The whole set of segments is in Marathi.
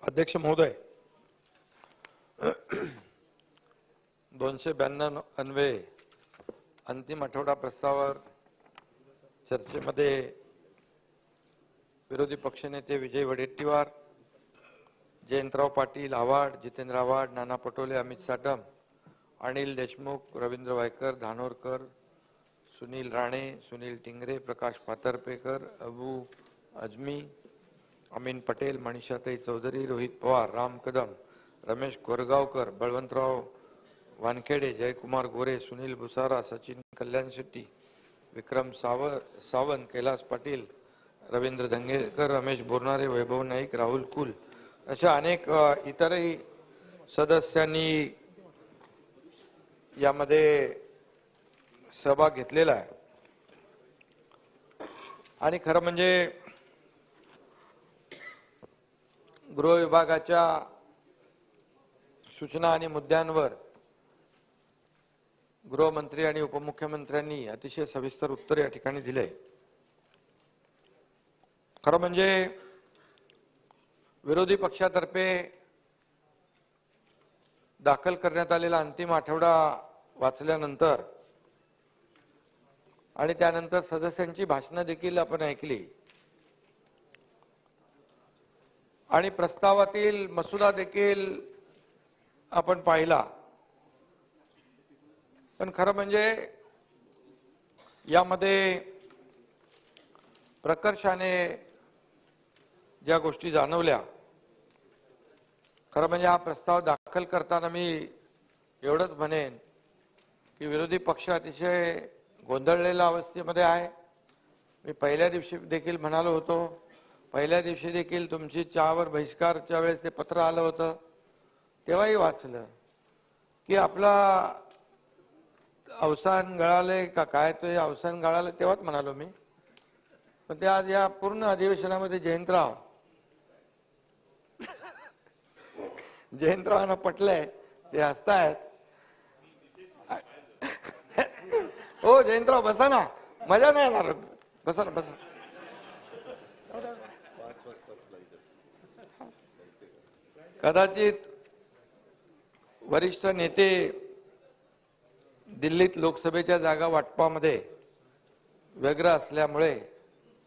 अध्यक्ष महोदय, 292 अन्वये अंतिम आठवडा प्रस्तावावर चर्चेमध्ये विरोधी पक्षनेते विजय वडेट्टीवार, जयंतराव पाटील आव्हाड, जितेंद्र आव्हाड, नाना पटोले, अमित साटम, अनिल देशमुख, रवींद्र वायकर, धानोरकर, सुनील राणे, सुनील टिंगरे, प्रकाश पातरपेकर, अबू अजमी, अमीन पटेल, मनीषाताई चौधरी, रोहित पवार, राम कदम, रमेश कोरगावकर, बळवंतराव वानखेडे, जयकुमार गोरे, सुनील भुसारा, सचिन कल्याण शेट्टी, विक्रम सावंत, कैलास पाटील, रवींद्र धंगेकर, रमेश बोरनारे, वैभव नाईक, राहुल कुल अशा अनेक इतरही सदस्यांनी यामध्ये सहभाग घेतलेला आहे। आणि खरं म्हणजे गृह विभागाच्या सूचना आणि मुद्द्यांवर गृहमंत्री आणि उपमुख्यमंत्र्यांनी अतिशय सविस्तर उत्तर या ठिकाणी दिले। खरं म्हणजे विरोधी पक्षातर्फे दाखल करण्यात आलेला अंतिम आठवडा वाचल्यानंतर आणि त्यानंतर सदस्यांची भाषणे देखील आपण ऐकली आणि प्रस्तावातील मसुदा देखील आपण पाहिला। पण खरं म्हणजे यामध्ये प्रकर्षाने ज्या गोष्टी जाणवल्या, खरं म्हणजे हा प्रस्ताव दाखल करताना मी एवढंच म्हणेन की विरोधी पक्ष अतिशय गोंधळलेल्या अवस्थेमध्ये आहे। मी पहिल्या दिवशी देखील म्हणालो होतो, पहिल्या दिवशी देखील तुमची चहावर बहिष्कारच्या वेळेस ते पत्र आलं होतं तेव्हाही वाचलं की आपला अवसान गळाले का काय, तो अवसान गळाले तेव्हाच म्हणालो मी। पण ते आज या पूर्ण अधिवेशनामध्ये जयंतरावांना पटलंय, ते हसतायत। हो जयंतराव बसा ना, मजा नाही येणार, बसा ना बसा। कदाचित वरिष्ठ नेते दिल्लीत लोकसभेच्या जागा वाटपामध्ये व्यग्र असल्यामुळे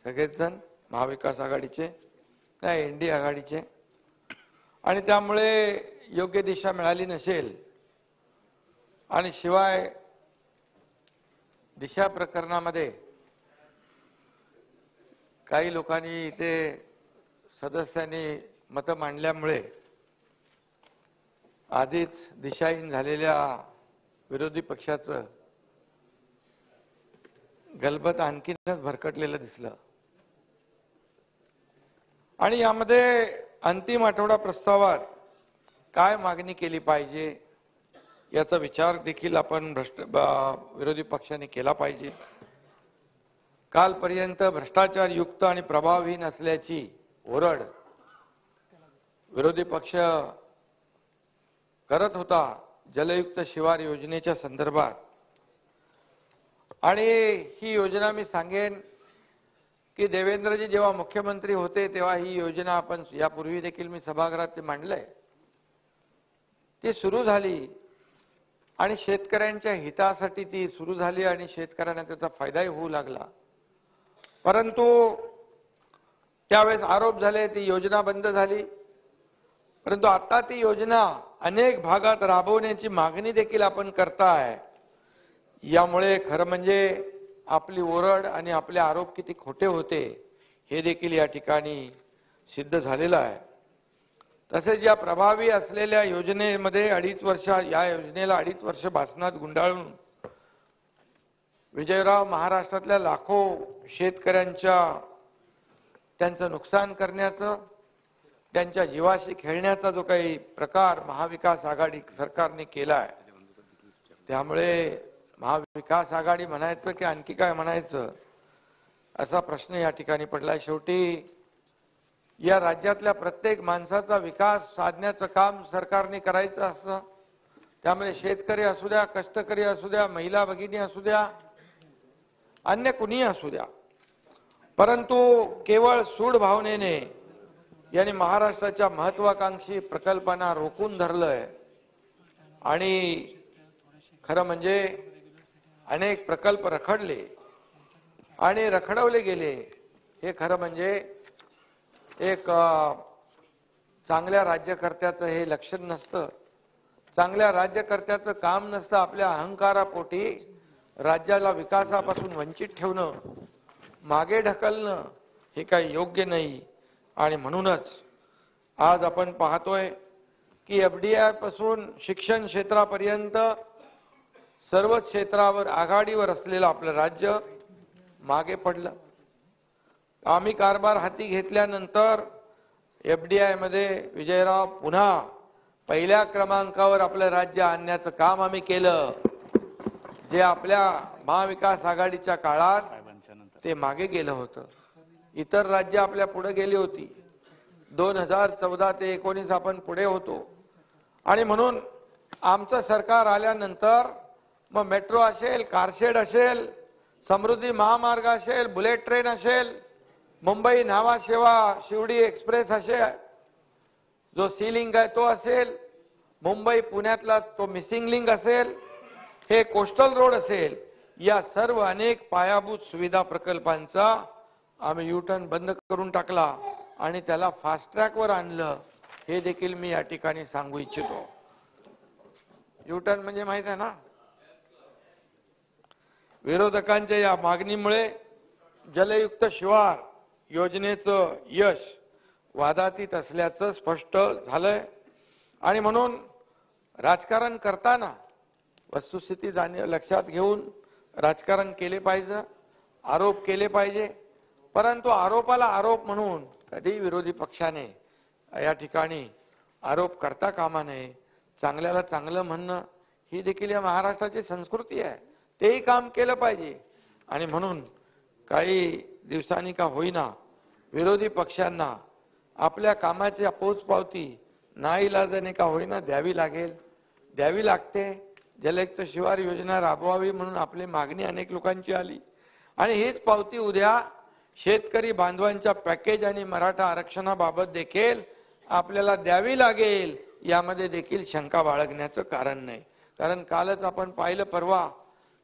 सगळेच जण महाविकास आघाडीचे नाही एनडीए आघाडीचे आणि त्यामुळे योग्य दिशा मिळाली नसेल आणि शिवाय दिशा प्रकरणामध्ये काही लोकांनी इथे सदस्यांनी मतं मांडल्यामुळे आधीच दिशाहीन झालेल्या विरोधी पक्षाचं गलबत आणखीनच भरकटलेलं दिसलं। आणि यामध्ये अंतिम आठवडा प्रस्तावात काय मागणी केली पाहिजे याचा विचार देखील आपण विरोधी पक्षाने केला पाहिजे। कालपर्यंत भ्रष्टाचार युक्त आणि प्रभावहीन असल्याची ओरड विरोधी पक्ष करत होता जलयुक्त शिवार योजनेच्या संदर्भात। आणि ही योजना मी सांगेन की देवेंद्रजी जेव्हा मुख्यमंत्री होते तेव्हा ही योजना आपण यापूर्वी देखील मी सभागृहात ते मांडलंय, ती सुरू झाली आणि शेतकऱ्यांच्या हितासाठी ती सुरू झाली आणि शेतकऱ्यांना त्याचा फायदाही होऊ लागला। परंतु त्यावेळेस आरोप झाले ती योजना बंद झाली, परंतु आता ती योजना अनेक भागात राबवण्याची मागणी देखील आपण करताय। यामुळे खरं म्हणजे आपली ओरड आणि आपले आरोप किती खोटे होते हे देखील या ठिकाणी सिद्ध झालेलं आहे। तसेच या प्रभावी असलेल्या योजनेमध्ये 2.5 वर्ष या योजनेला 2.5 वर्ष भासणात गुंडाळून विजयराव महाराष्ट्रातल्या लाखो शेतकऱ्यांच्या त्यांचं नुकसान करण्याचं, त्यांच्या जीवाशी खेळण्याचा जो काही प्रकार महाविकास आघाडी सरकारने केला आहे, त्यामुळे महाविकास आघाडी म्हणायचं की आणखी काय म्हणायचं असा प्रश्न या ठिकाणी पडला। शेवटी या राज्यातल्या प्रत्येक माणसाचा विकास साधण्याचं काम सरकारने करायचं असतं। त्यामुळे शेतकरी असू द्या, कष्टकरी असू द्या, महिला भगिनी असू द्या, अन्य कुणीही असू द्या, परंतु केवळ सूड भावनेने यांनी महाराष्ट्राच्या महत्वाकांक्षी प्रकल्पांना रोखून धरलंय आणि खरं म्हणजे अनेक प्रकल्प रखडले आणि रखडवले गेले। हे खरं म्हणजे एक चांगल्या राज्यकर्त्याचं हे लक्षण नसतं, चांगल्या राज्यकर्त्याचं काम नसतं आपल्या अहंकारापोटी राज्याला विकासापासून वंचित ठेवणं, मागे ढकलणं हे काही योग्य नाही। आणि म्हणूनच आज आपण पाहतोय की FDI पासून शिक्षण क्षेत्रापर्यंत सर्व क्षेत्रावर आघाडीवर असलेलं आपलं राज्य मागे पडलं। आम्ही कारभार हाती घेतल्यानंतर FDI मध्ये विजयराव पुन्हा पहिल्या क्रमांकावर आपलं राज्य आणण्याचं काम आम्ही केलं। जे आपल्या महाविकास आघाडीच्या काळात ते मागे गेलं होतं, इतर राज्य आपल्या पुढे गेली होती। 2014 ते 19 आपण पुढे होतो आणि म्हणून आमचं सरकार आल्यानंतर मग मेट्रो असेल, कारशेड असेल, समृद्धी महामार्ग असेल, बुलेट ट्रेन असेल, मुंबई न्हावा सेवा शिवडी एक्सप्रेस असेल, जो सी लिंक आहे तो असेल, मुंबई पुण्यातला तो मिसिंग लिंक असेल, हे कोस्टल रोड असेल, या सर्व अनेक पायाभूत सुविधा प्रकल्पांचा आम्ही U-टर्न बंद करून टाकला आणि त्याला फास्ट ट्रॅकवर आणलं। हे देखील मी या ठिकाणी सांगू इच्छितो। U-टर्न म्हणजे माहित आहे ना, विरोधकांच्या या मागणीमुळे जलयुक्त शिवार योजनेचं यश वादातीत असल्याचं स्पष्ट झालंय आणि म्हणून राजकारण करताना वस्तुस्थिती लक्षात घेऊन राजकारण केले पाहिजे, आरोप केले पाहिजे, परंतु आरोपाला आरोप म्हणून कधी विरोधी पक्षाने या ठिकाणी आरोप करता कामा नये। चांगल्याला चांगलं म्हणणं ही देखील या महाराष्ट्राची संस्कृती आहे, तेही काम केलं पाहिजे। आणि म्हणून काही दिवसांनी का होईना विरोधी पक्षांना आपल्या कामाची पोचपावती नाईलाजाने का होईना द्यावी लागते। जलयुक्त शिवार योजना राबवावी म्हणून आपली मागणी अनेक लोकांची आली आणि हीच पावती उद्या शेतकरी बांधवांच्या पॅकेज आणि मराठा आरक्षणाबाबत देखील आपल्याला द्यावी लागेल। यामध्ये देखील शंका बाळगण्याचं कारण नाही, कारण कालच आपण पाहिलं परवा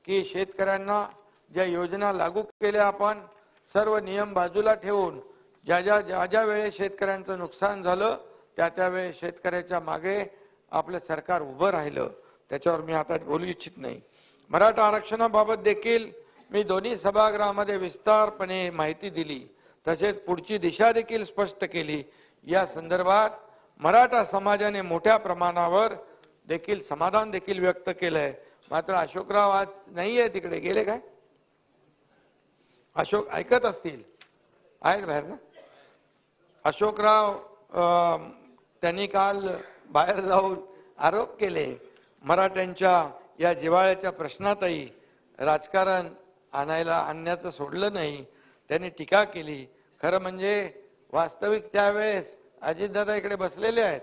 की शेतकऱ्यांना ज्या योजना लागू केल्या आपण सर्व नियम बाजूला ठेवून ज्या वेळेस शेतकऱ्यांचं नुकसान झालं त्या वेळेस शेतकऱ्याच्या मागे आपलं सरकार उभं राहिलं, त्याच्यावर मी आता बोलू इच्छित नाही। मराठा आरक्षणाबाबत देखील मी दोन्ही सभागृहामध्ये विस्तारपणे माहिती दिली, तसेच पुढची दिशा देखील स्पष्ट केली। या संदर्भात मराठा समाजाने मोठ्या प्रमाणावर देखील समाधान देखील व्यक्त केलंय। मात्र अशोकराव आज नाहीये, तिकडे गेले काय? अशोक ऐकत असतील, आहेत बाहेर ना? अशोकराव त्यांनी काल बाहेर जाऊन आरोप केले मराठ्यांच्या या जिव्हाळ्याच्या प्रश्नातही राजकारण आणण्याचं सोडलं नाही, त्यांनी टीका केली। खरं म्हणजे वास्तविक त्यावेळेस अजितदादा इकडे बसलेले आहेत,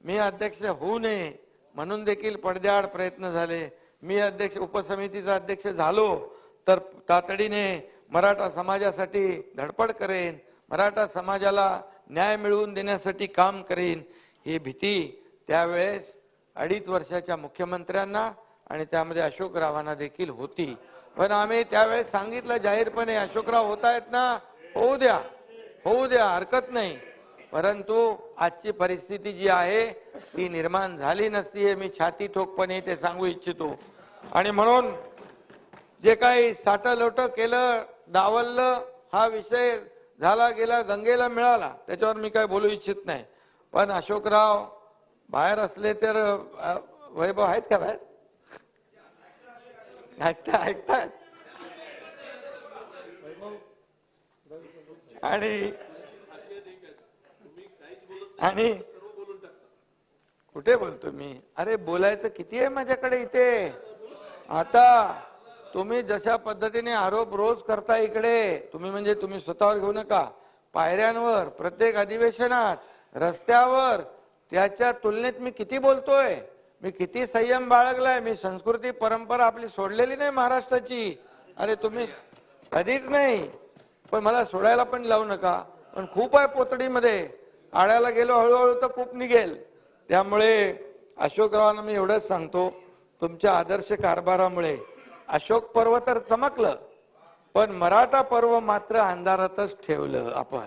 मी अध्यक्ष होऊ नये म्हणून देखील पडद्याआड प्रयत्न झाले। मी अध्यक्ष उपसमितीचा अध्यक्ष झालो तर तातडीने मराठा समाजासाठी धडपड करेन, मराठा समाजाला न्याय मिळवून देण्यासाठी काम करेन, ही भीती त्यावेळेस 2.5 वर्षाच्या मुख्यमंत्र्यांना आणि त्यामध्ये अशोकरावांना देखील होती। पण आम्ही त्यावेळेस सांगितलं जाहीरपणे, अशोकराव होत आहेत ना, होऊ द्या हरकत नाही, परंतु आजची परिस्थिती जी आहे ती निर्माण झाली नसती हे मी छाती ठोकपणे ते सांगू इच्छितो। आणि म्हणून जे काही साठलोट केलं, डावललं, हा विषय झाला गेला, गंगेला मिळाला, त्याच्यावर मी काय बोलू इच्छित नाही। पण अशोकराव बाहेर असले तर वैभव आहेत का बाहेर? ऐकतात आणि कुठे बोलतो मी? अरे बोलायचं किती आहे माझ्याकडे इथे। आता तुम्ही जशा पद्धतीने आरोप रोज करता इकडे, तुम्ही म्हणजे तुम्ही स्वतःवर घेऊ नका, पायऱ्यांवर, प्रत्येक अधिवेशनात, रस्त्यावर, त्याच्या तुलनेत मी किती बोलतोय, मी किती संयम बाळगलाय, मी संस्कृती परंपरा आपली सोडलेली नाही महाराष्ट्राची। अरे तुम्ही कधीच नाही, पण मला सोडायला पण लावू नका। पण खूप आहे पोतडीमध्ये, आळ्याला गेलो हळूहळू तर खूप निघेल. त्यामुळे अशोकरावांना मी एवढंच सांगतो, तुमच्या आदर्श कारभारामुळे अशोक पर्व तर चमकलं, पण मराठा पर्व मात्र अंधारातच ठेवलं आपण.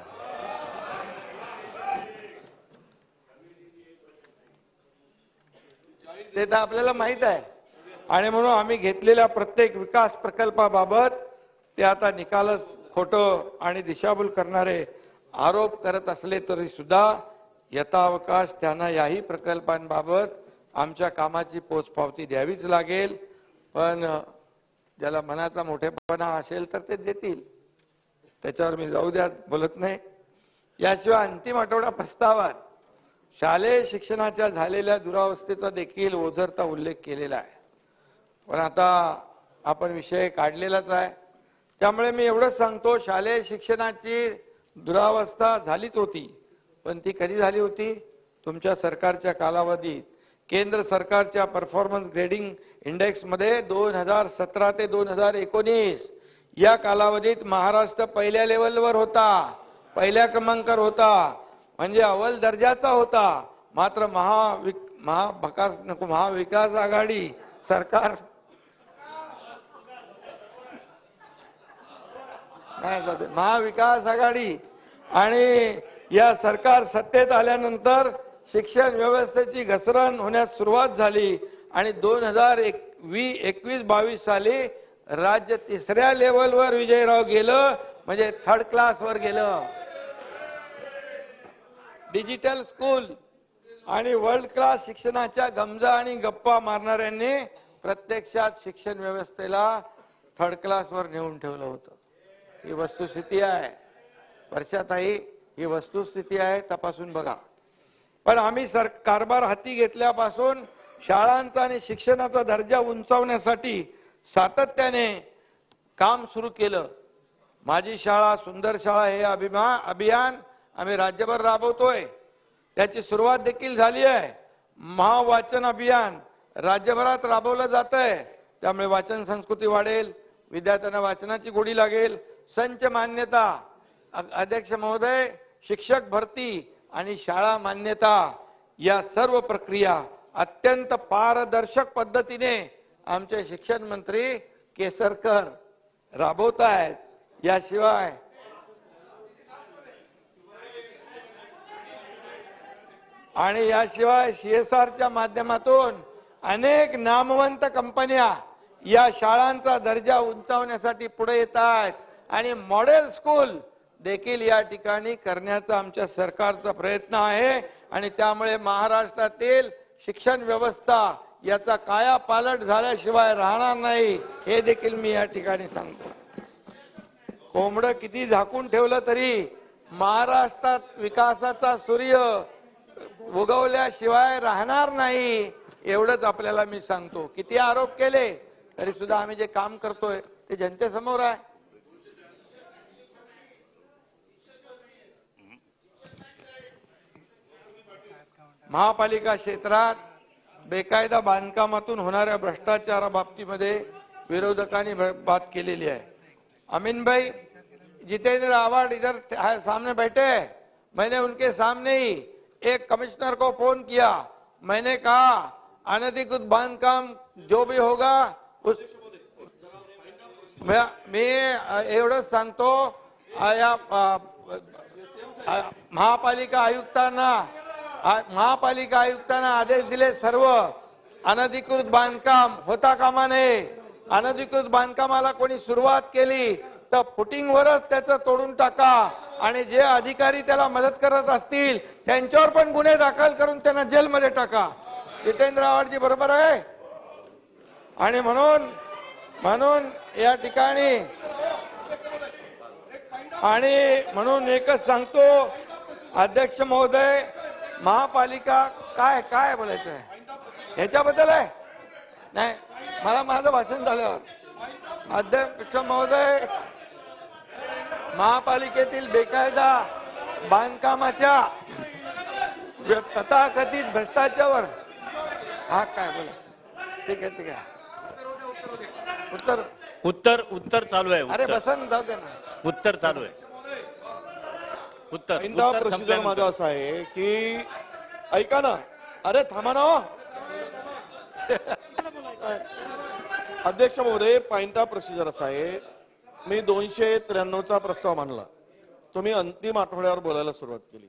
ते तर आपल्याला माहित आहे. आणि म्हणून आम्ही घेतलेल्या प्रत्येक विकास प्रकल्पाबाबत ते आता निकालच खोटं आणि दिशाभूल करणारे आरोप करत असले तरी सुद्धा यथावकाश त्यांना याही प्रकल्पांबाबत आमच्या कामाची पोचपावती द्यावीच लागेल. पण ज्याला मनाचा मोठेपणा असेल तर ते देतील, त्याच्यावर मी जाऊ द्या बोलत नाही. याशिवाय अंतिम आठवडा प्रस्तावात शालेय शिक्षणाच्या झालेल्या दुरावस्थेचा देखील ओझरता उल्लेख केलेला आहे. पण आता आपण विषय काढलेलाच आहे, त्यामुळे मी एवढंच सांगतो, शालेय शिक्षणाची दुरावस्था झालीच होती. पण ती कधी झाली होती? तुमच्या सरकारच्या कालावधीत. केंद्र सरकारच्या परफॉर्मन्स ग्रेडिंग इंडेक्स मध्ये 2017 ते 2019 या कालावधीत महाराष्ट्र पहिल्या लेवलवर होता, पहिल्या क्रमांकावर होता, म्हणजे अव्वल दर्जाचा होता. मात्र महाविकास आघाडी सरकार महाविकास आघाडी आणि या सरकार सत्तेत आल्यानंतर शिक्षण व्यवस्थेची घसरण होण्यास सुरुवात झाली आणि 2021-22 साली राज्य तिसऱ्या लेवलवर विजयराव गेलं, म्हणजे थर्ड क्लास वर गेलं. डिजिटल स्कूल आणि वर्ल्ड क्लास शिक्षणाच्या गमजा आणि गप्पा मारणाऱ्यांनी प्रत्यक्षात शिक्षण व्यवस्थेला थर्ड क्लास वर नेऊन ठेवलं होतं. ही वस्तुस्थिती आहे. वर्षाताई, ही वस्तुस्थिती आहे, तपासून बघा. पण आम्ही कारभार हाती घेतल्यापासून शाळांचा आणि शिक्षणाचा दर्जा उंचावण्यासाठी सातत्याने काम सुरू केलं. माझी शाळा सुंदर शाळा हे अभियान आम्ही राज्यभर राबवतोय. त्याची सुरुवात देखील झाली आहे. महावाचन अभियान राज्यभरात राबवलं जात आहे. त्यामुळे वाचन संस्कृती वाढेल, विद्यार्थ्यांना वाचनाची गोडी लागेल. संच मान्यता, अध्यक्ष महोदय, शिक्षक भरती आणि शाळा मान्यता या सर्व प्रक्रिया अत्यंत पारदर्शक पद्धतीने आमचे शिक्षण मंत्री केसरकर राबवत आहेत. याशिवाय CSRच्या माध्यमातून अनेक नामवंत कंपन्या या शाळांचा दर्जा उंचावण्यासाठी पुढे येत आहेत आणि मॉडेल स्कूल देखील या ठिकाणी करण्याचा आमच्या सरकारचा प्रयत्न आहे. आणि त्यामुळे महाराष्ट्रातील शिक्षण व्यवस्था याचा कायापालट झाल्याशिवाय राहणार नाही, हे देखील मी या ठिकाणी सांगतो. कोंबडं किती झाकून ठेवलं तरी महाराष्ट्रात विकासाचा सूर्य उगवल्याशिवाय राहणार नाही, एवढंच आपल्याला मी सांगतो. किती आरोप केले तरी सुद्धा आम्ही जे काम करतोय ते जनतेसमोर आहे. महापालिका क्षेत्रात बेकायदा बांधकामातून होणाऱ्या भ्रष्टाचाराबाबतीमध्ये विरोधकांनी बात केलेली आहे. अमीन भाई, जितेंद्र आवाड इधर सामने बैठे, मैंने उनके सामने ही एक कमिश्नर को फोन किया. मैंने कहा अनधिकृत बांधकाम जो भी होगा उस मी एवढंच सांगतो, महापालिका आयुक्तांना आदेश दिले, सर्व अनधिकृत बांधकाम होता कामा नये. अनधिकृत बांधकामाला कोणी सुरुवात केली तर फुटिंगवरच त्याचं तोडून टाका आणि जे अधिकारी त्याला मदत करत असतील त्यांच्यावर पण गुन्हे दाखल करून त्यांना जेलमध्ये टाका. जितेंद्र आव्हाडजी बरोबर आहे. आणि म्हणून या ठिकाणी म्हणून एकच सांगतो, अध्यक्ष महोदय, महापालिका काय बोलायचं आहे ह्याच्याबद्दल आहे नाही, मला माझं भाषण झाल्यावर. अध्यक्ष महोदय, महापालिकेतील बेकायदा बांधकामाच्या तथाकथित भ्रष्टाचारावर हा काय बोला. ठीक आहे. उत्तर चालू आहे. अरे बसन जाऊ दे ना. उत्तर चालू आहे. पहिला प्रोसिजर माझा असा आहे की ऐका ना, अरे थांबा ना. अध्यक्ष महोदय, पहिला प्रोसिजर असा आहे, मी 293चा प्रस्ताव मांडला, तुम्ही अंतिम आठवड्यावर बोलायला सुरुवात केली.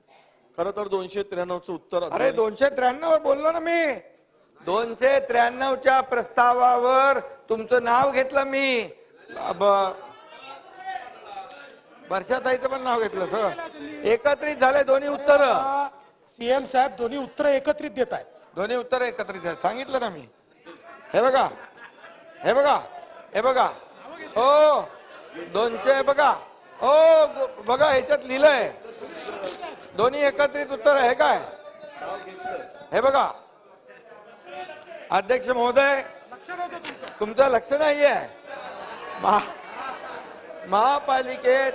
खरं तर 293चं उत्तर. अरे 293 वर बोललो ना मी. 293च्या प्रस्तावावर तुमचं नाव घेतलं मी. वर्षाताईचं पण नाव घेतलं सर. एकत्रित झाले दोन्ही उत्तर. सीएम साहेब दोन्ही उत्तर एकत्रित देत आहेत. दोन्ही उत्तर एकत्रित आहेत, सांगितलं ना मी. हे बघा, हे बघा, हे बघा. हो 200 बघा. हो बघा, ह्याच्यात लिहिलंय दोन्ही एकत्रित उत्तर आहे काय. हे बघा अध्यक्ष महोदय, तुमचं लक्ष नाहीये. महापालिकेत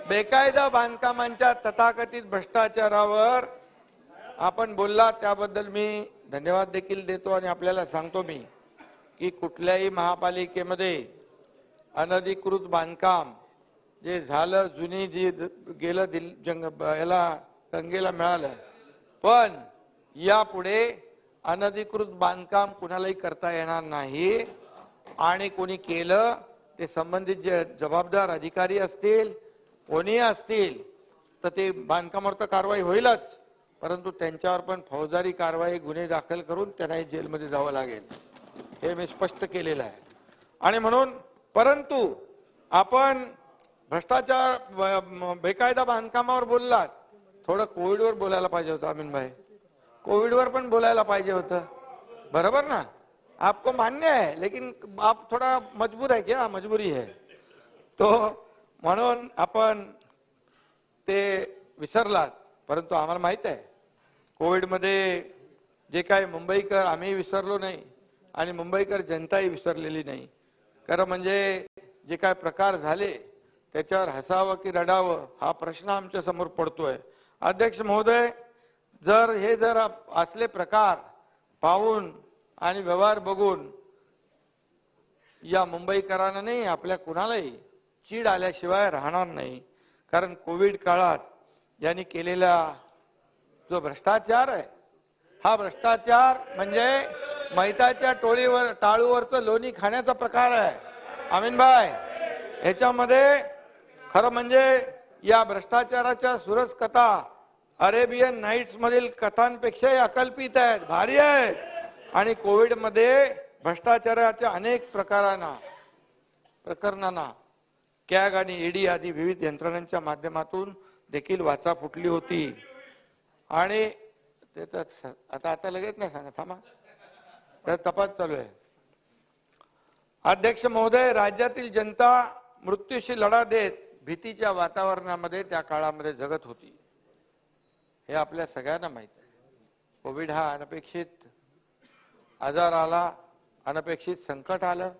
बेकायदा बांधकामांच्या तथाकथित भ्रष्टाचारावर आपण बोलला, त्याबद्दल मी धन्यवाद देखील देतो. आणि आपल्याला सांगतो मी की कुठल्याही महापालिकेमध्ये अनधिकृत बांधकाम जे झालं, जुनी जी गेलं याला गंगेला मिळालं, पण यापुढे अनधिकृत बांधकाम कुणालाही करता येणार नाही. आणि कोणी केलं ते संबंधित जे जबाबदार अधिकारी असतील, कोणी असतील, तर ते बांधकामावर तर कारवाई होईलच, परंतु त्यांच्यावर पण फौजदारी कारवाई, गुन्हे दाखल करून त्यांनाही जेलमध्ये जावं लागेल, हे मी स्पष्ट केलेलं आहे. आणि म्हणून परंतु आपण भ्रष्टाचार, बेकायदा बांधकामावर बोललात, थोडं कोविडवर बोलायला पाहिजे होतं अमीनभाई. कोविडवर पण बोलायला पाहिजे होतं, बरोबर ना. आपको मान्य है, लेकिन आप थोड़ा मजबूर है क्या, मजबुरी है तो, म्हणून आपण ते विसरलात. परंतु आम्हाला माहित आहे कोविडमध्ये जे काय मुंबईकर, आम्ही विसरलो नाही आणि मुंबईकर जनताही विसरलेली नाही. खरं म्हणजे जे काय प्रकार झाले त्याच्यावर हसावं की रडावं हा प्रश्न आमच्या समोर पडतोय. अध्यक्ष महोदय, जर असले प्रकार पाहून आणि व्यवहार बघून या मुंबईकरांना नाही, आपल्या कुणालाही चीड आल्याशिवाय राहणार नाही. कारण कोविड काळात यांनी केलेला जो भ्रष्टाचार आहे, हा भ्रष्टाचार म्हणजे मैताच्या टाळूवरचं लोणी खाण्याचा प्रकार आहे अमीनभाई. याच्यामध्ये खरं म्हणजे या भ्रष्टाचाराच्या सुरस कथा अरेबियन नाईट्स मधील कथांपेक्षाही अकल्पित आहेत, भारी आहेत. आणि कोविडमध्ये भ्रष्टाचाराच्या अनेक प्रकरणांना कॅग आणि ईडी आदी विविध यंत्रणांच्या माध्यमातून देखील वाचा फुटली होती. आणि ते तर आता लगेच नाही सांगा, थांबा, तर तपास चालू आहे. अध्यक्ष महोदय, राज्यातील जनता मृत्यूशी लढा देत भीतीच्या वातावरणामध्ये त्या काळामध्ये जगत होती, हे आपल्या सगळ्यांना माहित आहे. कोविड हा अनपेक्षित आजार आला, अनपेक्षित संकट आलं,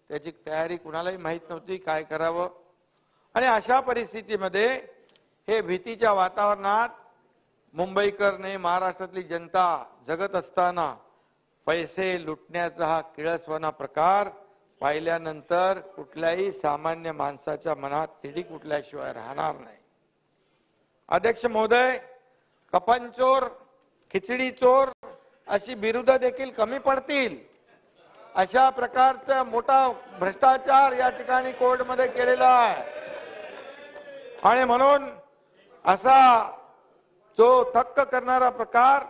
त्याची तयारी कुणालाही माहित नव्हती काय करावं. आणि अशा परिस्थितीमध्ये हे भीतीच्या वातावरणात मुंबईकरने, महाराष्ट्रातली जनता जगत असताना पैसे लुटण्याचा हा किळसवाना प्रकार पाहिल्यानंतर कुठल्याही सामान्य माणसाच्या मनात तिढी कुठल्याशिवाय राहणार नाही. अध्यक्ष महोदय, कपनचोर, खिचडी चोर अशी बिरुदं देखील कमी पडतील. अशा प्रकारचा मोठा भ्रष्टाचार या ठिकाणी कोर्टमध्ये केलेला आहे. आणि म्हणून असा जो थक्क करणारा प्रकार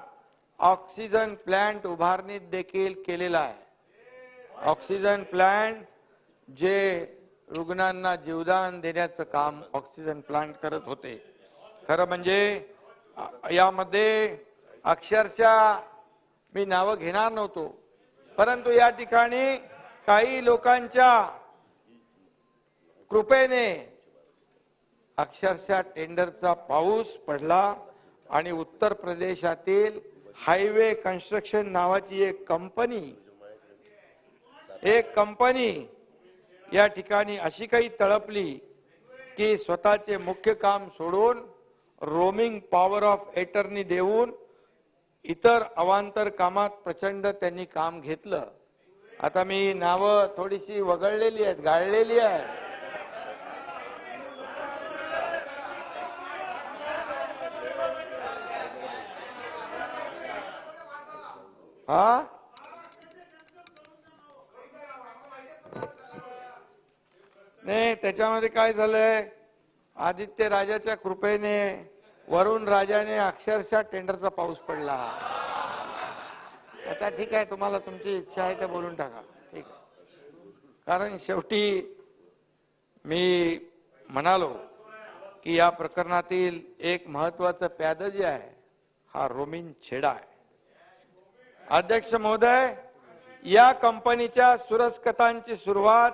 ऑक्सिजन प्लांट उभारणीत देखील केलेला आहे. ऑक्सिजन प्लांट जे रुग्णांना जीवदान देण्याचं काम ऑक्सिजन प्लांट करत होते. खरं म्हणजे यामध्ये अक्षरशः मी नावं घेणार नव्हतो, परंतु या ठिकाणी काही लोकांच्या कृपेने अक्षरशः टेंडरचा पाऊस पडला आणि उत्तर प्रदेशातील हायवे कन्स्ट्रक्शन नावाची एक कंपनी या ठिकाणी अशी काही तळपली की स्वतःचे मुख्य काम सोडून रोमिंग पॉवर ऑफ एटर्नी देऊन इतर अवांतर कामात प्रचंड त्यांनी काम घेतलं. आता मी नावं थोडीशी वगळलेली आहेत, गाळलेली आहेत. हा नाही, त्याच्यामध्ये काय झालंय, आदित्य राजाच्या कृपेने वरुण राजाने अक्षरशः टेंडरचा पाऊस पडला. आता ठीक आहे, तुम्हाला तुमची इच्छा आहे ते बोलून टाका, ठीक आहे. कारण शेवटी मी म्हणालो की या प्रकरणातील एक महत्वाचं प्याद जे आहे हा रोमिन छेडा आहे. अध्यक्ष महोदय, या कंपनीच्या सुरस्कतांची सुरुवात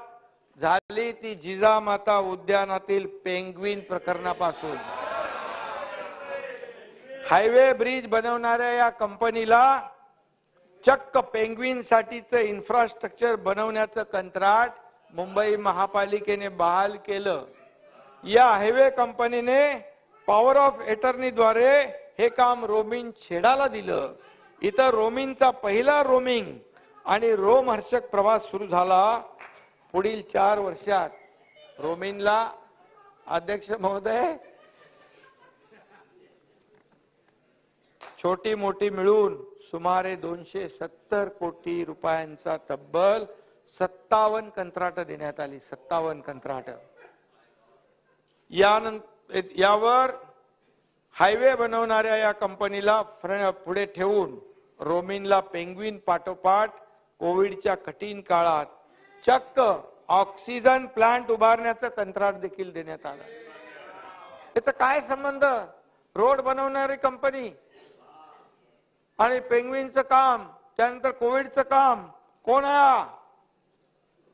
झाली ती जिजामाता उद्यानातील पेंग्विन प्रकरणापासून. हायवे ब्रिज बनवणाऱ्या या कंपनीला चक्क पेंग्विन साठीचं इन्फ्रास्ट्रक्चर बनवण्याचं कंत्राट मुंबई महापालिकेने बहाल केलं. या हायवे कंपनीने पॉवर ऑफ एटर्नीद्वारे हे काम रोमिन छेडाला दिलं. इथं रोमिनचा पहिला रोमिंग आणि रोमहर्षक प्रवास सुरू झाला. पुढील 4 वर्षात रोमिनला, अध्यक्ष महोदय, छोटी मोठी मिळून सुमारे 270 कोटी रुपयांचा तब्बल 57 कंत्राट देण्यात आली. 57 कंत्राट. यावर हायवे बनवणाऱ्या या कंपनीला पुढे ठेवून रोमिनला पेंग्विन पाठोपाठ कोविडच्या कठीण काळात चक्क ऑक्सिजन प्लांट उभारण्याचं कंत्राट देखील देण्यात आलं. याचा काय संबंध? रोड बनवणारी कंपनी आणि पेंग्विनचं काम, त्यानंतर कोविडचं काम, कोण आहे,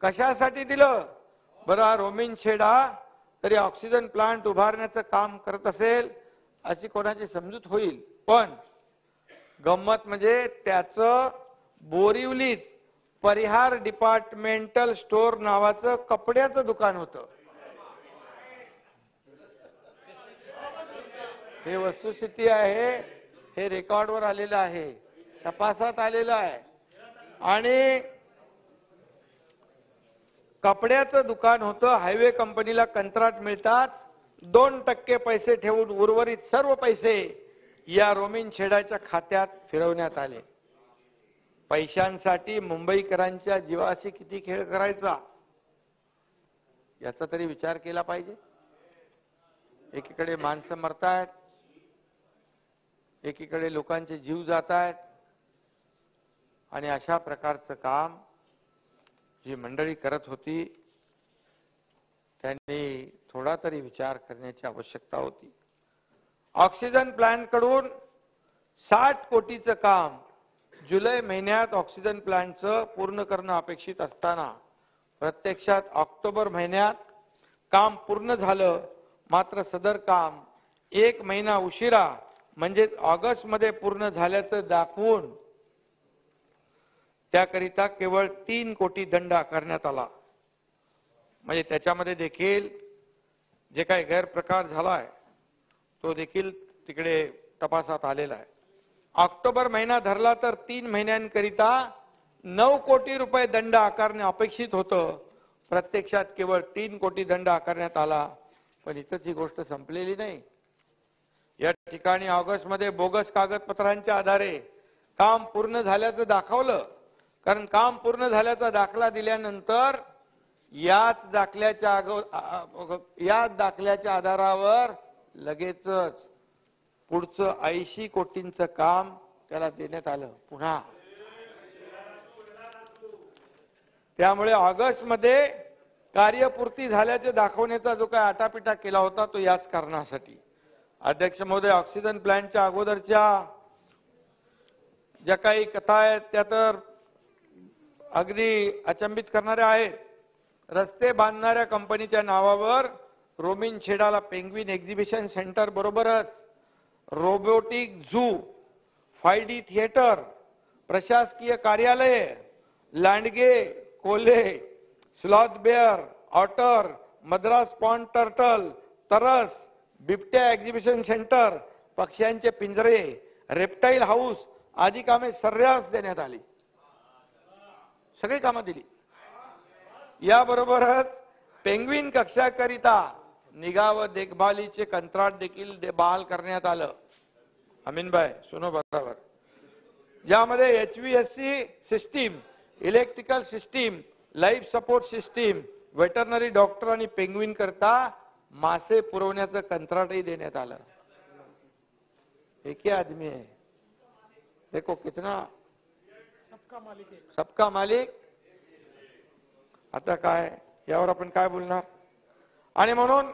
कशासाठी दिलं? बरं, हा रोमिन छेडा तरी ऑक्सिजन प्लांट उभारण्याचं काम करत असेल अशी कोणाची समजूत होईल. पण गंमत म्हणजे त्याचं बोरिवलीत परिहार डिपार्टमेंटल स्टोअर नावाचं कपड्याचं दुकान होतं. हे वस्तुस्थिती आहे, हे रेकॉर्डवर आलेलं आहे, तपासात आलेलं आहे. आणि कपड्याचं दुकान होतं. हायवे कंपनीला कंत्राट मिळताच 2% पैसे ठेवून उर्वरित सर्व पैसे या रोमिन छेडाच्या खात्यात फिरवण्यात आले. पैशांसाठी मुंबईकरांच्या जीवाशी किती खेळ करायचा याचा तरी विचार केला पाहिजे. एकीकडे माणसं मरतायत, एकीकडे लोकांचे जीव जात आहेत, आणि अशा प्रकारचं काम जी मंडळी करत होती त्यांनी थोडा तरी विचार करण्याची आवश्यकता होती. ऑक्सिजन प्लांट कडून 60 कोटीचं काम जुलै महिन्यात ऑक्सिजन प्लांटचं पूर्ण करणं अपेक्षित असताना प्रत्यक्षात ऑक्टोबर महिन्यात काम पूर्ण झालं. मात्र सदर काम 1 महिना उशिरा म्हणजे ऑगस्ट मध्ये पूर्ण झाल्याचं दाखवून त्याकरिता केवळ 3 कोटी दंड आकारण्यात आला. म्हणजे त्याच्यामध्ये देखील जे काही गैरप्रकार झालाय तो देखील तिकडे तपासात आलेला आहे. ऑक्टोबर महिना धरला तर 3 महिन्यांकरिता 9 कोटी रुपये दंड आकारणे अपेक्षित होतं. प्रत्यक्षात केवळ 3 कोटी दंड आकारण्यात आला. पण इथंच ही गोष्ट संपलेली नाही. या ठिकाणी ऑगस्ट मध्ये बोगस कागदपत्रांच्या आधारे काम पूर्ण झाल्याचं दाखवलं. कारण काम पूर्ण झाल्याचा दाखला दिल्यानंतर याच दाखल्याच्या आधारावर लगेचच पुढचं 80 कोटींचं काम त्याला देण्यात आलं पुन्हा. त्यामुळे ऑगस्ट मध्ये कार्यपूर्ती झाल्याचे दाखवण्याचा जो काही आटापिटा केला होता तो याच कारणासाठी. अध्यक्ष महोदय, ऑक्सिजन प्लांटच्या अगोदरच्या ज्या काही कथा आहेत त्या तर अगदी अचंबित करणाऱ्या आहेत. रस्ते बांधणाऱ्या कंपनीच्या नावावर रोमिन छेडाला पेंग्विन एक्झिबिशन सेंटर बरोबरच रोबोटिक झू, 5D थिएटर, प्रशासकीय कार्यालय, लांडगे, कोल्हे, sloth bear, otter, Madras pond turtle, तरस, बिबट्या एक्झिबिशन सेंटर, पक्ष्यांचे पिंजरे, रेप्टाईल हाऊस आदी कामे सर्रास देण्यात आली. सगळी कामं दिली. याबरोबरच पेंग्विन कक्षाकरिता निगा व देखभालीचे कंत्राट देखील बहाल करण्यात आलं. अमीन भाई सुनो बरोबर. ज्यामध्ये HVAC system, electrical system, life support system, veterinary doctor आणि पेंग्विन करता मासे पुरवण्याचं कंत्राटही देण्यात आलं. एक ही आदमी है, देखो कितना सबका मालिक है. सबका मालिक. आता काय यावर आपण काय बोलणार. आणि म्हणून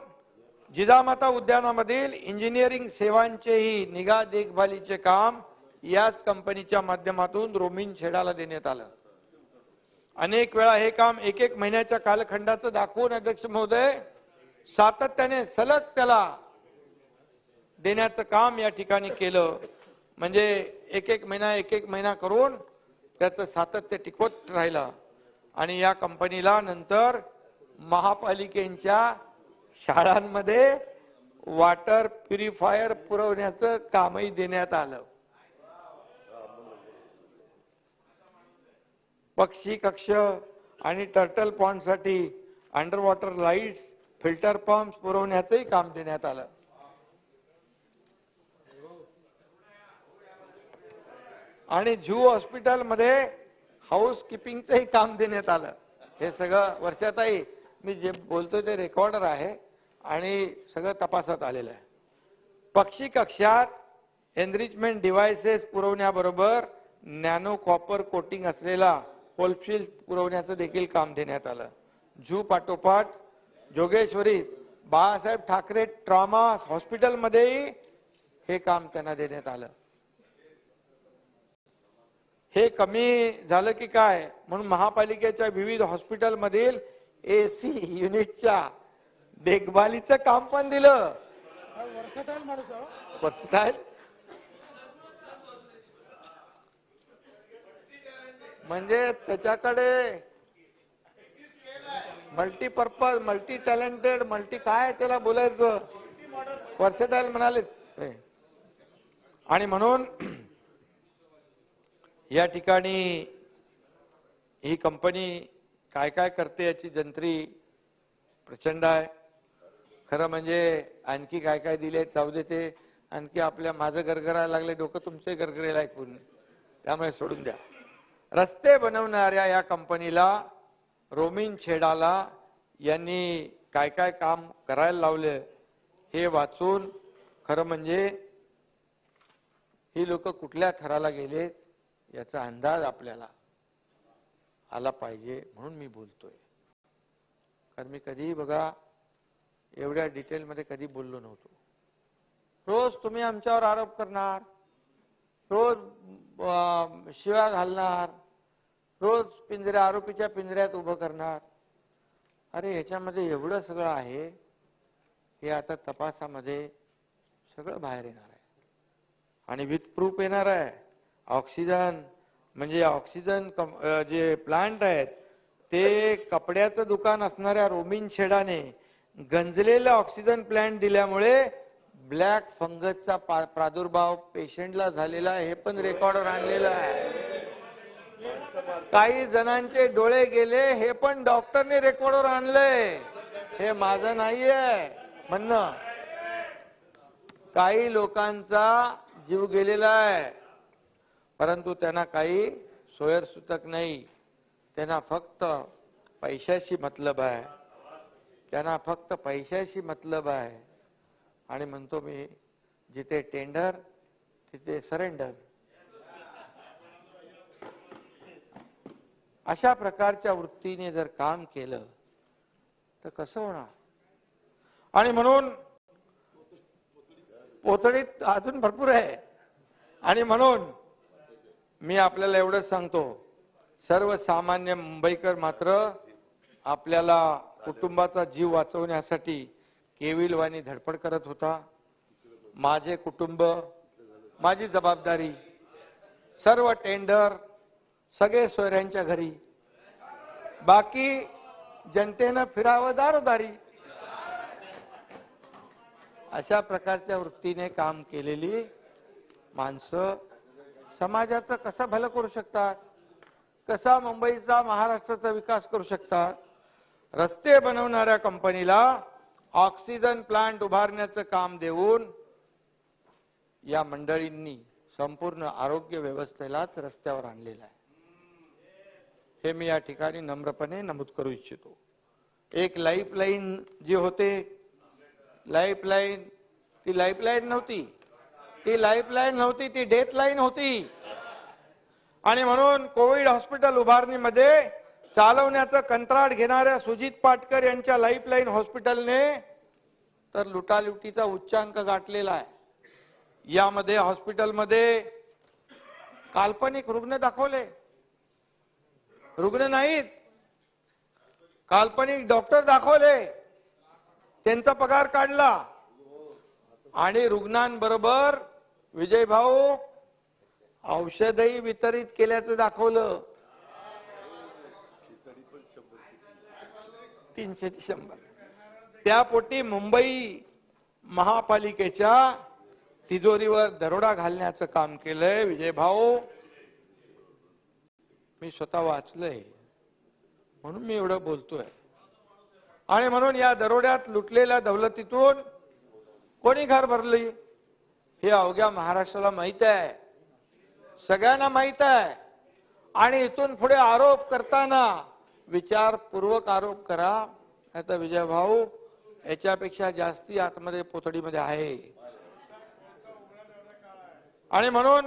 जिजामाता उद्यानामधील इंजिनिअरिंग सेवांचेही निगा देखभालीचे काम याच कंपनीच्या माध्यमातून रोमिन छेडाला देण्यात आलं. अनेक वेळा हे काम एक एक महिन्याच्या कालखंडाचं दाखवून अध्यक्ष महोदय सातत्याने सलग त्याला देण्याचं काम या ठिकाणी केलं. म्हणजे एक एक महिना करून त्याचं सातत्य टिकवत राहिलं. आणि या कंपनीला नंतर महापालिकेच्या शाळांमध्ये वॉटर प्युरिफायर पुरवण्याचं कामही देण्यात आलं. पक्षी कक्ष आणि टर्टल पॉन्ड साठी under water lights, filter pump पुरवण्याचंही काम देण्यात आलं. आणि झू हॉस्पिटल मध्ये हाऊस किपिंगचंही काम देण्यात आलं. हे सगळं वर्षाताई मी जे बोलतोय ते रेकॉर्डर आहे आणि सगळं तपासात आलेलं आहे. पक्षी कक्षात एनरिचमेंट डिव्हाइसेस पुरवण्याबरोबर नॅनो कॉपर कोटिंग असलेला कोल्फशील्ड पुरवण्याचं देखील काम देण्यात आलं. झू पाठोपाठ जोगेश्वरीत बाळासाहेब ठाकरे ट्रॉमा हॉस्पिटलमध्येही हे काम त्यांना देण्यात आलं. हे कमी झालं की काय म्हणून महापालिकेच्या विविध हॉस्पिटल मधील AC युनिटच्या देखभालीचं काम पण दिलं. वर्सटाईल माणूस आहे. वर्सटाईल म्हणजे त्याच्याकडे मल्टीपर्पज, मल्टी टॅलेंटेड, मल्टी काय त्याला बोलायचं, वर्सटाईल म्हणाले. आणि म्हणून या ठिकाणी ही कंपनी काय काय करते याची जंत्री प्रचंड आहे. खरं म्हणजे आणखी काय काय दिले जाऊ देते. आणखी आपल्या माझं गरगरायला लागले डोकं, तुमचे गरगरेला ऐकून, त्यामुळे सोडून द्या. रस्ते बनवणाऱ्या या कंपनीला रोमिन छेडाला यांनी काय काय काम करायला लावले हे वाचून खरं म्हणजे ही लोक कुठल्या थराला गेलेत याचा अंदाज आपल्याला आला पाहिजे म्हणून मी बोलतोय. कारण मी कधीही बघा एवढ्या डिटेलमध्ये कधी बोललो नव्हतो. रोज तुम्ही आमच्यावर आरोप करणार, रोज शिव्या घालणार, रोज आरोपीच्या पिंजऱ्यात उभं करणार. अरे ह्याच्यामध्ये एवढं सगळं आहे हे आता तपासामध्ये सगळं बाहेर येणार आहे आणि विथ प्रूफ येणार आहे. ऑक्सिजन म्हणजे ऑक्सिजन जे प्लांट आहेत ते कपड्याचं दुकान असणाऱ्या रोमिन छेडाने गंजलेलं ऑक्सिजन प्लांट दिल्यामुळे ब्लॅक फंगसचा प्रादुर्भाव पेशंटला झालेला आहे. हे पण रेकॉर्डवर आणलेलं आहे. काही जणांचे डोळे गेले हे पण डॉक्टरने रेकॉर्डवर आणलंय. हे माझं नाहीये म्हणणं. काही लोकांचा जीव गेलेला आहे परंतु त्यांना काही सोयरसूतक नाही. त्यांना फक्त पैशाशी मतलब आहे. त्यांना फक्त पैशाशी मतलब आहे. आणि म्हणतो मी जिथे टेंडर तिथे सरेंडर. अशा प्रकारच्या वृत्तीने जर काम केलं तर कसं होणार. आणि म्हणून पोतडीत अजून भरपूर आहे. आणि म्हणून मी आपल्याला एवढंच सांगतो, सर्वसामान्य मुंबईकर मात्र आपल्याला कुटुंबाचा जीव वाचवण्यासाठी केविलवाणी धडपड करत होता. माझे कुटुंब, माझी जबाबदारी, सर्व टेंडर सगळे सोयऱ्यांच्या घरी, बाकी जनतेनं फिरावं दारोदारी. अशा प्रकारच्या वृत्तीने काम केलेली माणसं समाजाचं कसं भलं करू शकतात, कसा मुंबईचा महाराष्ट्राचा विकास करू शकतात. रस्ते बनवणाऱ्या कंपनीला ऑक्सिजन प्लांट उभारण्याचं काम देऊन या मंडळींनी संपूर्ण आरोग्य व्यवस्थेलाच रस्त्यावर आणलेला आहे, हे मी या ठिकाणी नम्रपणे नमूद करू इच्छितो. एक लाईफलाईन जी होते, लाईफलाईन, ती लाईफलाईन नव्हती, ती लाईफलाईन नव्हती, ती डेथ लाईन होती. आणि म्हणून कोविड हॉस्पिटल उभारणीमध्ये चालवण्याचं कंत्राट घेणाऱ्या सुजित पाटकर यांच्या लाईफलाईन हॉस्पिटलने तर लुटालुटीचा उच्चांक गाठलेला आहे. यामध्ये हॉस्पिटलमध्ये काल्पनिक रुग्ण दाखवले, रुग्ण नाहीत, काल्पनिक डॉक्टर दाखवले, त्यांचा पगार काढला आणि रुग्णांबरोबर विजय भाऊ औषधही वितरित केल्याचं दाखवलं. 300 त्यापोटी मुंबई महापालिकेच्या तिजोरीवर दरोडा घालण्याचं काम केलंय विजय भाऊ. मी स्वतः वाचलंय म्हणून मी एवढं बोलतोय. आणि म्हणून या दरोड्यात लुटलेल्या दौलतीतून कोणी घर भरली हे अवघ्या महाराष्ट्राला माहित आहे, सगळ्यांना माहित आहे. आणि इथून पुढे आरोप करताना विचारपूर्वक आरोप करा, नाहीतर विजय भाऊ याच्यापेक्षा जास्ती आतमध्ये पोतडीमध्ये आहे. आणि म्हणून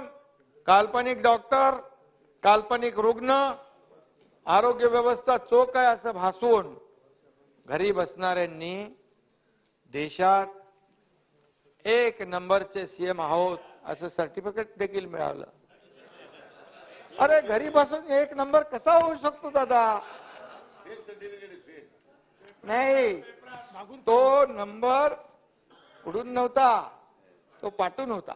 काल्पनिक डॉक्टर, काल्पनिक रुग्ण, आरोग्य व्यवस्था चोख आहे असं भासून घरी बसणाऱ्यांनी देशात 1 नंबरचे सीएम आहोत असं सर्टिफिकेट देखील मिळालं. अरे घरी बसून 1 नंबर कसा होऊ शकतो दादा? नाही, तो नंबर उडून नव्हता, तो पाठून होता.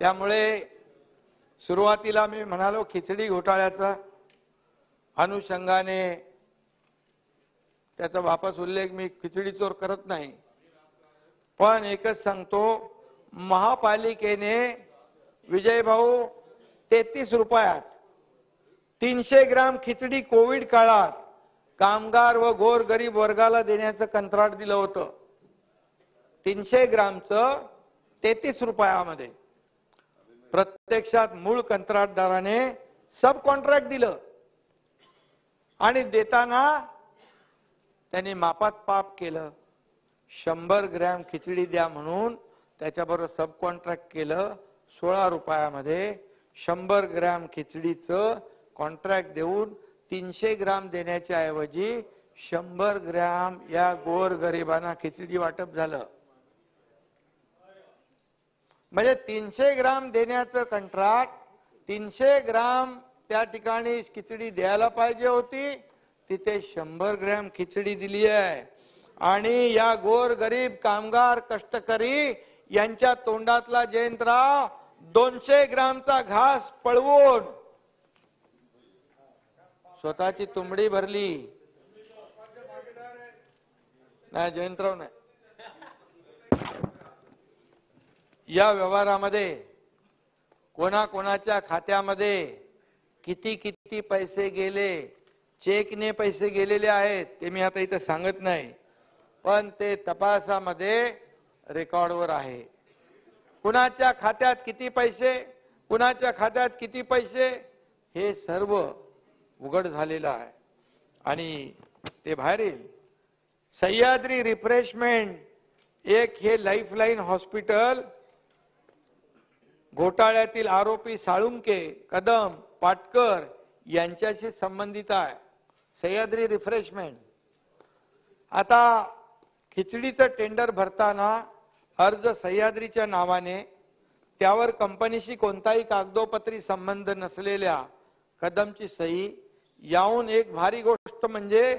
त्यामुळे सुरुवातीला मी म्हणालो खिचडी घोटाळ्याचा अनुषंगाने त्याचा वापस उल्लेख मी खिचडी चोर करत नाही, पण एकच सांगतो, महापालिकेने विजय भाऊ 33 रुपयात 300 ग्राम खिचडी कोविड काळात कामगार व गोरगरीब वर्गाला देण्याचं कंत्राट दिलं होतं. 300 ग्रामचं 33 रुपयामध्ये. प्रत्यक्षात मूळ कंत्राटदाराने सब कॉन्ट्रॅक्ट दिलं आणि देताना त्यांनी मापात पाप केलं. 100 ग्रॅम खिचडी द्या म्हणून त्याच्याबरोबर सब कॉन्ट्रॅक्ट केलं. 16 रुपयामध्ये 100 ग्रॅम खिचडीचं कॉन्ट्रॅक्ट देऊन 300 ग्राम देण्याच्या ऐवजी 100 ग्रॅम या गोरगरिबांना खिचडी वाटप झालं. म्हणजे 300 ग्राम देण्याचं कंत्राट, 300 ग्राम त्या ठिकाणी खिचडी द्यायला पाहिजे होती, तिथे 100 ग्रॅम खिचडी दिली आहे. आणि या गोरगरीब कामगार कष्टकरी यांच्या तोंडातला जयंतराव 200 ग्रामचा घास पळवून स्वतःची तुंबडी भरली. नाही जयंतराव नाही. या व्यवहारामध्ये कोणाकोणाच्या खात्यामध्ये किती किती पैसे गेले, चेकने पैसे गेलेले आहेत ते मी आता इथं सांगत नाही, पण ते तपासामध्ये रेकॉर्डवर आहे. कुणाच्या खात्यात किती पैसे, कुणाच्या खात्यात किती पैसे, हे सर्व उघड झालेलं आहे आणि ते बाहेर येईल. सह्याद्री रिफ्रेशमेंट एक हे लाईफलाईन हॉस्पिटल घोटाळ्यातील आरोपी साळुंके, कदम, पाटकर यांच्याशी संबंधित आहे. सह्याद्री रिफ्रेशमेंट. आता खिचडीचं टेंडर भरताना अर्ज सह्याद्रीच्या नावाने, त्यावर कंपनीशी कोणताही कागदोपत्री संबंध नसलेल्या कदमची सही. याहून एक भारी गोष्ट म्हणजे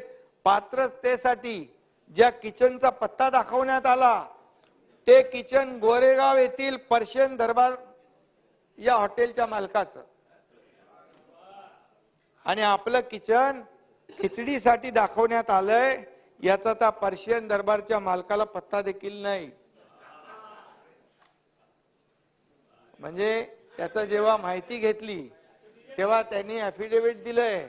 पात्रतेसाठी ज्या किचनचा पत्ता दाखवण्यात आला ते किचन गोरेगाव येथील पर्शियन दरबार या हॉटेलच्या मालकाचं, आणि आपलं किचन खिचडीसाठी दाखवण्यात आलंय याचा त्या पर्शियन दरबारच्या मालकाला पत्ता देखील नाही. म्हणजे त्याचं जेव्हा माहिती घेतली तेव्हा त्यांनी ऍफिडेव्हिट दिलंय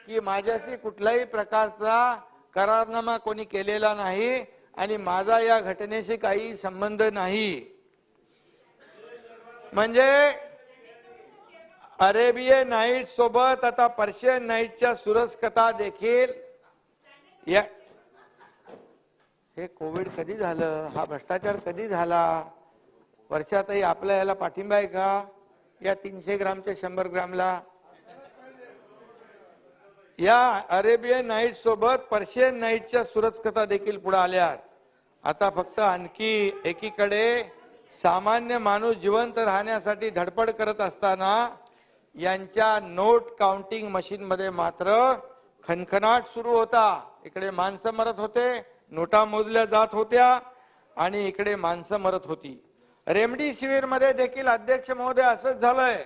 की माझ्याशी कुठल्याही प्रकारचा करारनामा कोणी केलेला नाही आणि माझा या घटनेशी काही संबंध नाही. म्हणजे अरेबियन नाईट सोबत आता पर्शियन नाईटच्या सुरस कथा देखील या हे कोविड कधी झालं, हा भ्रष्टाचार कधी झाला, वर्षातही आपल्या याला पाठिंबा आहे का? या 300 ग्रामच्या 100 ग्रामला या अरेबियन नाईट सोबत पर्शियन नाईटच्या सुरज कथा देखील पुढे आल्या. आता फक्त आणखी एकीकडे सामान्य माणूस जिवंत राहण्यासाठी धडपड करत असताना यांच्या नोट काउंटिंग मशीन मध्ये मात्र खनखनाट सुरू होता. इकडे माणसं मरत होते, नोटा मोजल्या जात होत्या आणि इकडे माणसं मरत होती. रेमडेसिवीर मध्ये देखील अध्यक्ष महोदय असंच झालंय.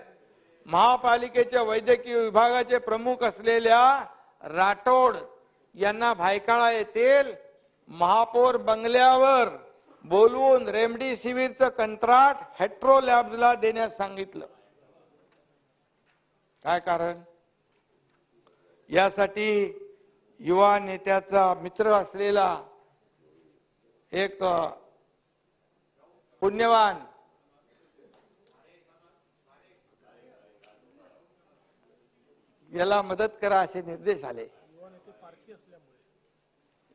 महापालिकेच्या वैद्यकीय विभागाचे प्रमुख असलेल्या राठोड यांना भायकाळा येतील महापौर बंगल्यावर बोलवून रेमडेसिवीरचं कंत्राट हेट्रो लॅब्सला देण्यास सांगितलं. काय कारण? यासाठी युवा नेत्याचा मित्र असलेला एक पुण्यवान याला मदत करा असे निर्देश आले.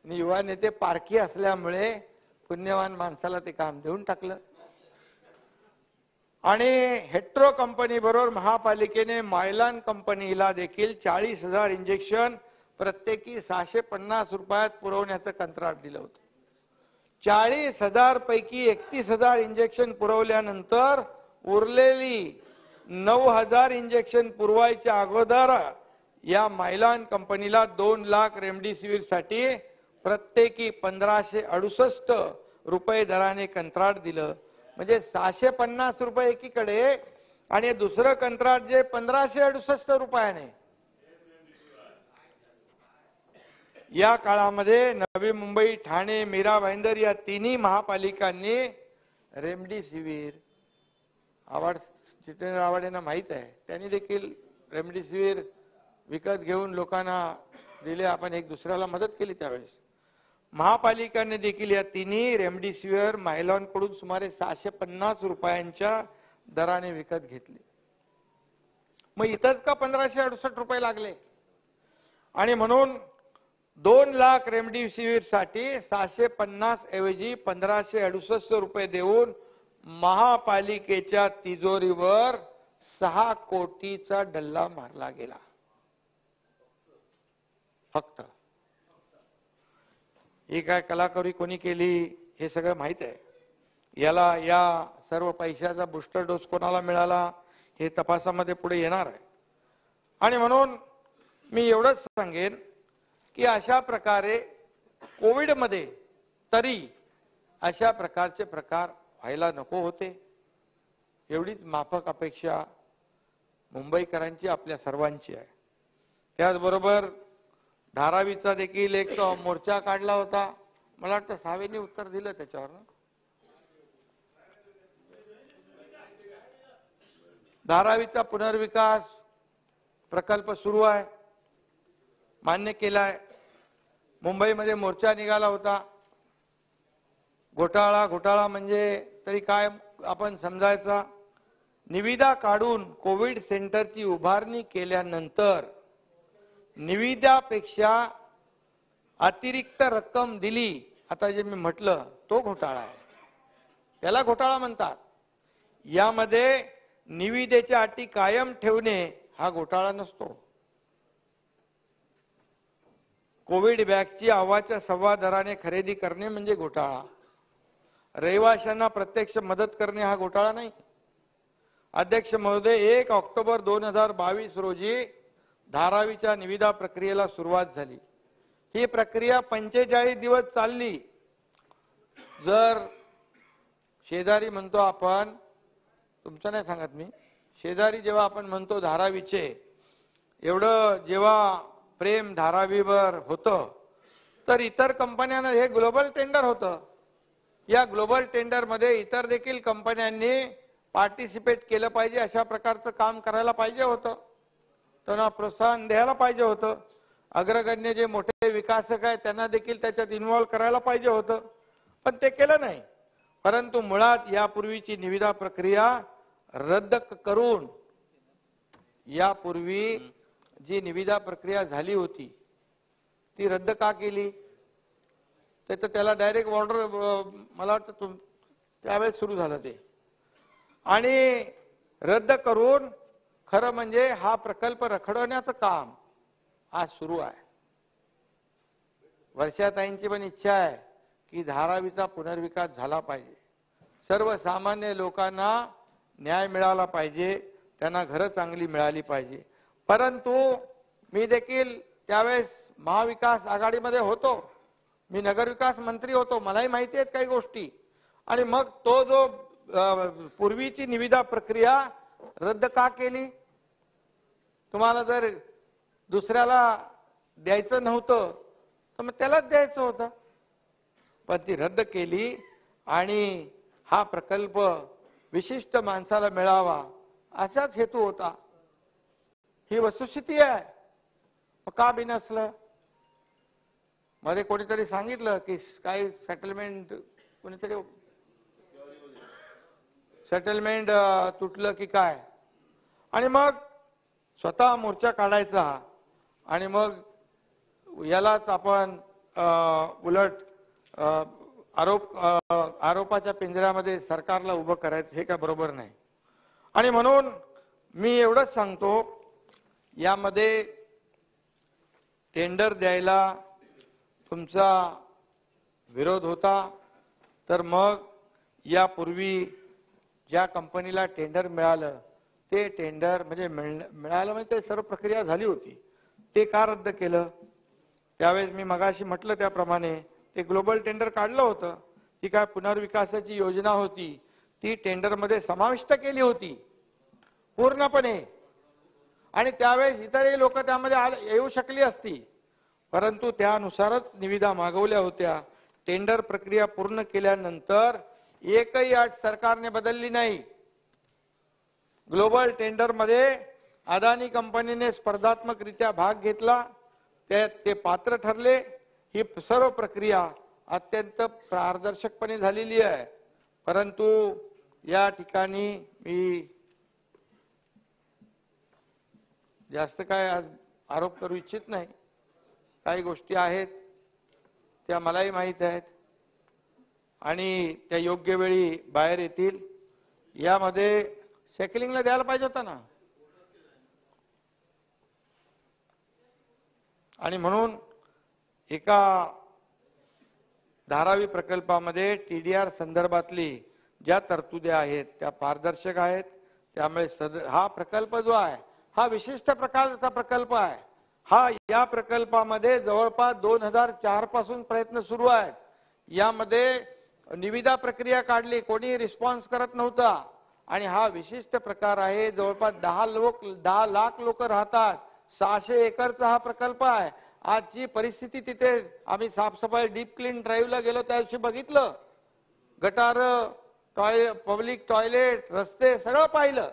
युवा नेते पारखी असल्यामुळे पुण्यवान माणसाला ते काम देऊन टाकलं. आणि हेट्रो कंपनी बरोबर महापालिकेने मायलान कंपनीला देखील 40,000 इंजेक्शन प्रत्येकी 650 रुपयात पुरवण्याचं कंत्राट दिलं होतं. 40,000 पैकी 31,000 इंजेक्शन पुरवल्यानंतर उरलेली 9,000 इंजेक्शन पुरवायच्या अगोदर या मायलान कंपनीला 2 लाख रेमडेसिवीर साठी प्रत्येकी 1568 रुपये दराने कंत्राट दिलं. म्हणजे 650 रुपये एकीकडे आणि दुसरं कंत्राट जे 1568 रुपयाने. या काळामध्ये नवी मुंबई, ठाणे, मीरा भाईंदर या तिन्ही महापालिकांनी रेमडेसिवीर आवाड जितेंद्र आव्हाड यांना माहित आहे, त्यांनी देखील रेमडेसिवीर विकत घेऊन लोकांना दिले. आपण एक दुसऱ्याला मदत केली. त्यावेळेस महापालिकांनी देखील या तिन्ही रेमडेसिवीर मायलॉनकडून सुमारे 650 रुपयांच्या दराने विकत घेतले. मग इथंच का 1568 रुपये लागले? आणि म्हणून 2 लाख रेमडेसिवीर साठी 650 ऐवजी 1568 रुपये देऊन महापालिकेच्या तिजोरीवर 6 कोटीचा डल्ला मारला गेला. फक्त ही काय कलाकारी कोणी केली हे सगळं माहित आहे. याला या सर्व पैशाचा बूस्टर डोस कोणाला मिळाला हे तपासामध्ये पुढे येणार आहे. आणि म्हणून मी एवढंच सांगेन की अशा प्रकारे कोविड मध्ये तरी अशा प्रकारचे प्रकार व्हायला नको होते. एवढीच माफक अपेक्षा मुंबईकरांची, आपल्या सर्वांची आहे. त्याचबरोबर धारावीचा देखील एक मोर्चा काढला होता. मला वाटतं सावेंनी उत्तर दिलं त्याच्यावर. धारावीचा पुनर्विकास प्रकल्प सुरू आहे, मान्य केलाय. मुंबईमध्ये मोर्चा निघाला होता. घोटाळा म्हणजे तरी काय आपण समजायचा? निविदा काढून कोविड सेंटरची उभारणी केल्यानंतर निविदापेक्षा अतिरिक्त रक्कम दिली, आता जे मी म्हटलं तो घोटाळा आहे. त्याला घोटाळा म्हणतात. यामध्ये निविदेच्या अटी कायम ठेवणे हा घोटाळा नसतो. कोविड बॅगची अव्वाच्या सव्वा दराने खरेदी करणे म्हणजे घोटाळा. रहिवाशांना प्रत्यक्ष मदत करणे हा घोटाळा नाही. अध्यक्ष महोदय, 1 ऑक्टोबर 2022 रोजी धारावीच्या निविदा प्रक्रियेला सुरुवात झाली. ही प्रक्रिया 45 दिवस चालली. जर शेजारी म्हणतो आपण, तुमचं नाही सांगत मी, शेजारी जेव्हा आपण म्हणतो धारावीचे, एवढं जेव्हा प्रेम धारावीवर होतं, तर इतर कंपन्यांना हे ग्लोबल टेंडर होतं. या ग्लोबल टेंडर मध्ये इतर देखील कंपन्यांनी पार्टिसिपेट केलं पाहिजे, अशा प्रकारचं काम करायला पाहिजे होतं. त्यांना प्रोत्साहन द्यायला पाहिजे होतं. अग्रगण्य जे मोठे विकासक आहेत त्यांना देखील त्याच्यात इन्व्हॉल्व करायला पाहिजे होतं, पण ते केलं नाही. परंतु मुळात यापूर्वीची निविदा प्रक्रिया रद्द करून यापूर्वी जी निविदा प्रक्रिया झाली होती ती रद्द का केली? तर त्याला डायरेक्ट ऑर्डर मला वाटतं त्यावेळेस सुरू झालं ते, आणि रद्द करून खरं म्हणजे हा प्रकल्प रखडवण्याचं काम आज सुरू आहे. वर्षाताईंची पण इच्छा आहे की धारावीचा पुनर्विकास झाला पाहिजे, सर्वसामान्य लोकांना न्याय मिळाला पाहिजे, त्यांना घरं चांगली मिळाली पाहिजे. परंतु मी देखील त्यावेळेस महाविकास आघाडीमध्ये होतो, मी नगरविकास मंत्री होतो, मलाही माहिती आहेत काही गोष्टी. आणि मग तो जो पूर्वीची निविदा प्रक्रिया रद्द का केली? तुम्हाला जर दुसऱ्याला द्यायचं नव्हतं तर मग त्यालाच द्यायचं होतं, पण ती रद्द केली आणि हा प्रकल्प विशिष्ट माणसाला मिळावा असाच हेतू होता. ही वस्तुस्थिती आहे. मग का बिनसलं? मध्ये कोणीतरी सांगितलं की काही सेटलमेंट, कोणीतरी सेटलमेंट तुटलं की काय, आणि मग स्वतः मोर्चा काढायचा आणि मग यालाच आपण उलट आरोपाच्या पिंजऱ्यामध्ये सरकारला उभं करायचं, हे काय बरोबर नाही. आणि म्हणून मी एवढंच सांगतो, यामध्ये टेंडर द्यायला तुमचा विरोध होता, तर मग यापूर्वी ज्या कंपनीला टेंडर मिळालं ते टेंडर म्हणजे मिळालं म्हणजे ते सर्व प्रक्रिया झाली होती, ते का रद्द केलं? त्यावेळेस मी मगाशी म्हटलं त्याप्रमाणे ते ग्लोबल टेंडर काढलं होतं, ती काय पुनर्विकासाची योजना होती, ती टेंडरमध्ये समाविष्ट केली होती पूर्णपणे, आणि त्यावेळेस इतरही लोक त्यामध्ये येऊ शकली असती, परंतु त्यानुसारच निविदा मागवल्या होत्या. टेंडर प्रक्रिया पूर्ण केल्यानंतर एकही अट सरकारने बदलली नाही. ग्लोबल टेंडर मध्ये अदानी कंपनीने स्पर्धात्मकरित्या भाग घेतला, ते पात्र ठरले. ही सर्व प्रक्रिया अत्यंत पारदर्शकपणे झालेली आहे. परंतु या ठिकाणी मी जास्त काय आरोप करू इच्छित नाही. काही गोष्टी आहेत त्या मलाही माहीत आहेत आणि त्या योग्य वेळी बाहेर येतील. यामध्ये शेकलिंगला द्यायला पाहिजे होता ना, आणि म्हणून एका धारावी प्रकल्पामध्ये टीडीआर संदर्भातली ज्या तरतुदी आहेत त्या पारदर्शक आहेत. त्यामुळे हा प्रकल्प जो आहे हा विशिष्ट प्रकारचा प्रकल्प आहे. हा या प्रकल्पामध्ये जवळपास 2004 पासून प्रयत्न सुरू आहेत. यामध्ये निविदा प्रक्रिया काढली, कोणी रिस्पॉन्स करत नव्हता, आणि हा विशिष्ट प्रकार आहे. जवळपास 10 लाख लोक राहतात. 600 एकरचा हा प्रकल्प आहे. आजची परिस्थिती तिथे आम्ही साफसफाई डीप क्लीन ड्राईव्हला गेलो त्या दिवशी बघितलं, गटार, पब्लिक टॉयलेट, रस्ते सगळं पाहिलं.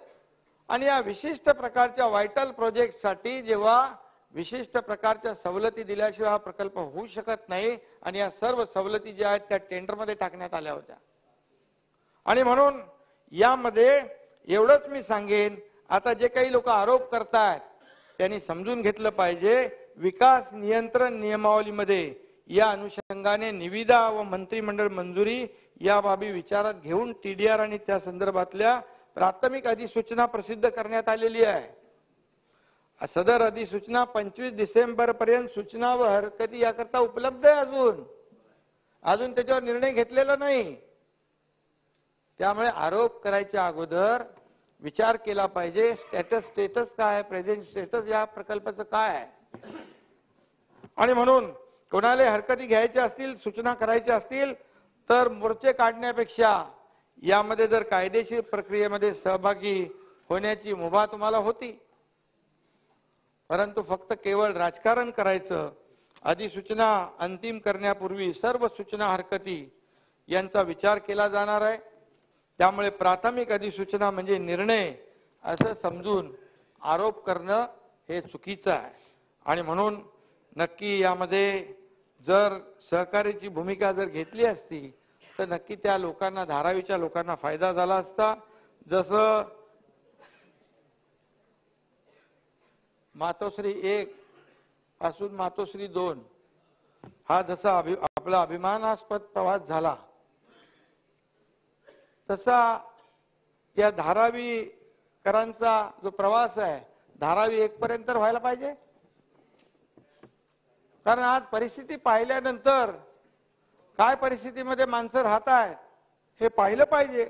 आणि या विशिष्ट प्रकारच्या व्हायटल प्रोजेक्टसाठी जेव्हा विशिष्ट प्रकारच्या सवलती दिल्याशिवाय हा प्रकल्प होऊ शकत नाही, आणि या सर्व सवलती ज्या आहेत त्या टेंडरमध्ये टाकण्यात आल्या होत्या. आणि म्हणून यामध्ये एवढंच मी सांगेन, आता जे काही लोक आरोप करतायत त्यांनी समजून घेतलं पाहिजे, विकास नियंत्रण नियमावलीमध्ये या अनुषंगाने निविदा व मंत्रिमंडळ मंजुरी या बाबी विचारात घेऊन टीडीआर आणि त्या संदर्भातल्या प्राथमिक अधिसूचना प्रसिद्ध करण्यात आलेली आहे. सदर अधिसूचना 25 डिसेंबर पर्यंत सूचना व हरकती याकरता उपलब्ध आहे. अजून त्याच्यावर निर्णय घेतलेला नाही. त्यामुळे आरोप करायच्या अगोदर विचार केला पाहिजे, स्टेटस काय आहे, प्रेझेंट स्टेटस या प्रकल्पाचं काय आहे. आणि म्हणून कोणाला हरकती घ्यायच्या असतील, सूचना करायच्या असतील तर मोर्चे काढण्यापेक्षा यामध्ये जर कायदेशीर प्रक्रियेमध्ये सहभागी होण्याची मुभा तुम्हाला होती, परंतु फक्त केवळ राजकारण करायचं. अधिसूचना अंतिम करण्यापूर्वी सर्व सूचना हरकती यांचा विचार केला जाणार आहे. त्यामुळे प्राथमिक अधिसूचना म्हणजे निर्णय असं समजून आरोप करणं हे चुकीचं आहे. आणि म्हणून नक्की यामध्ये जर सहकार्याची भूमिका जर घेतली असती तर नक्की त्या लोकांना, धारावीच्या लोकांना फायदा झाला असता. जसं मातोश्री 1 पासून मातोश्री 2 हा जसा आपला अभिमानास्पद प्रवास झाला, तसा या धारावीकरांचा जो प्रवास आहे धारावी 1 पर्यंत व्हायला पाहिजे. कारण आज परिस्थिती पाहिल्यानंतर काय परिस्थितीमध्ये माणसं राहत आहेत हे पाहिलं पाहिजे.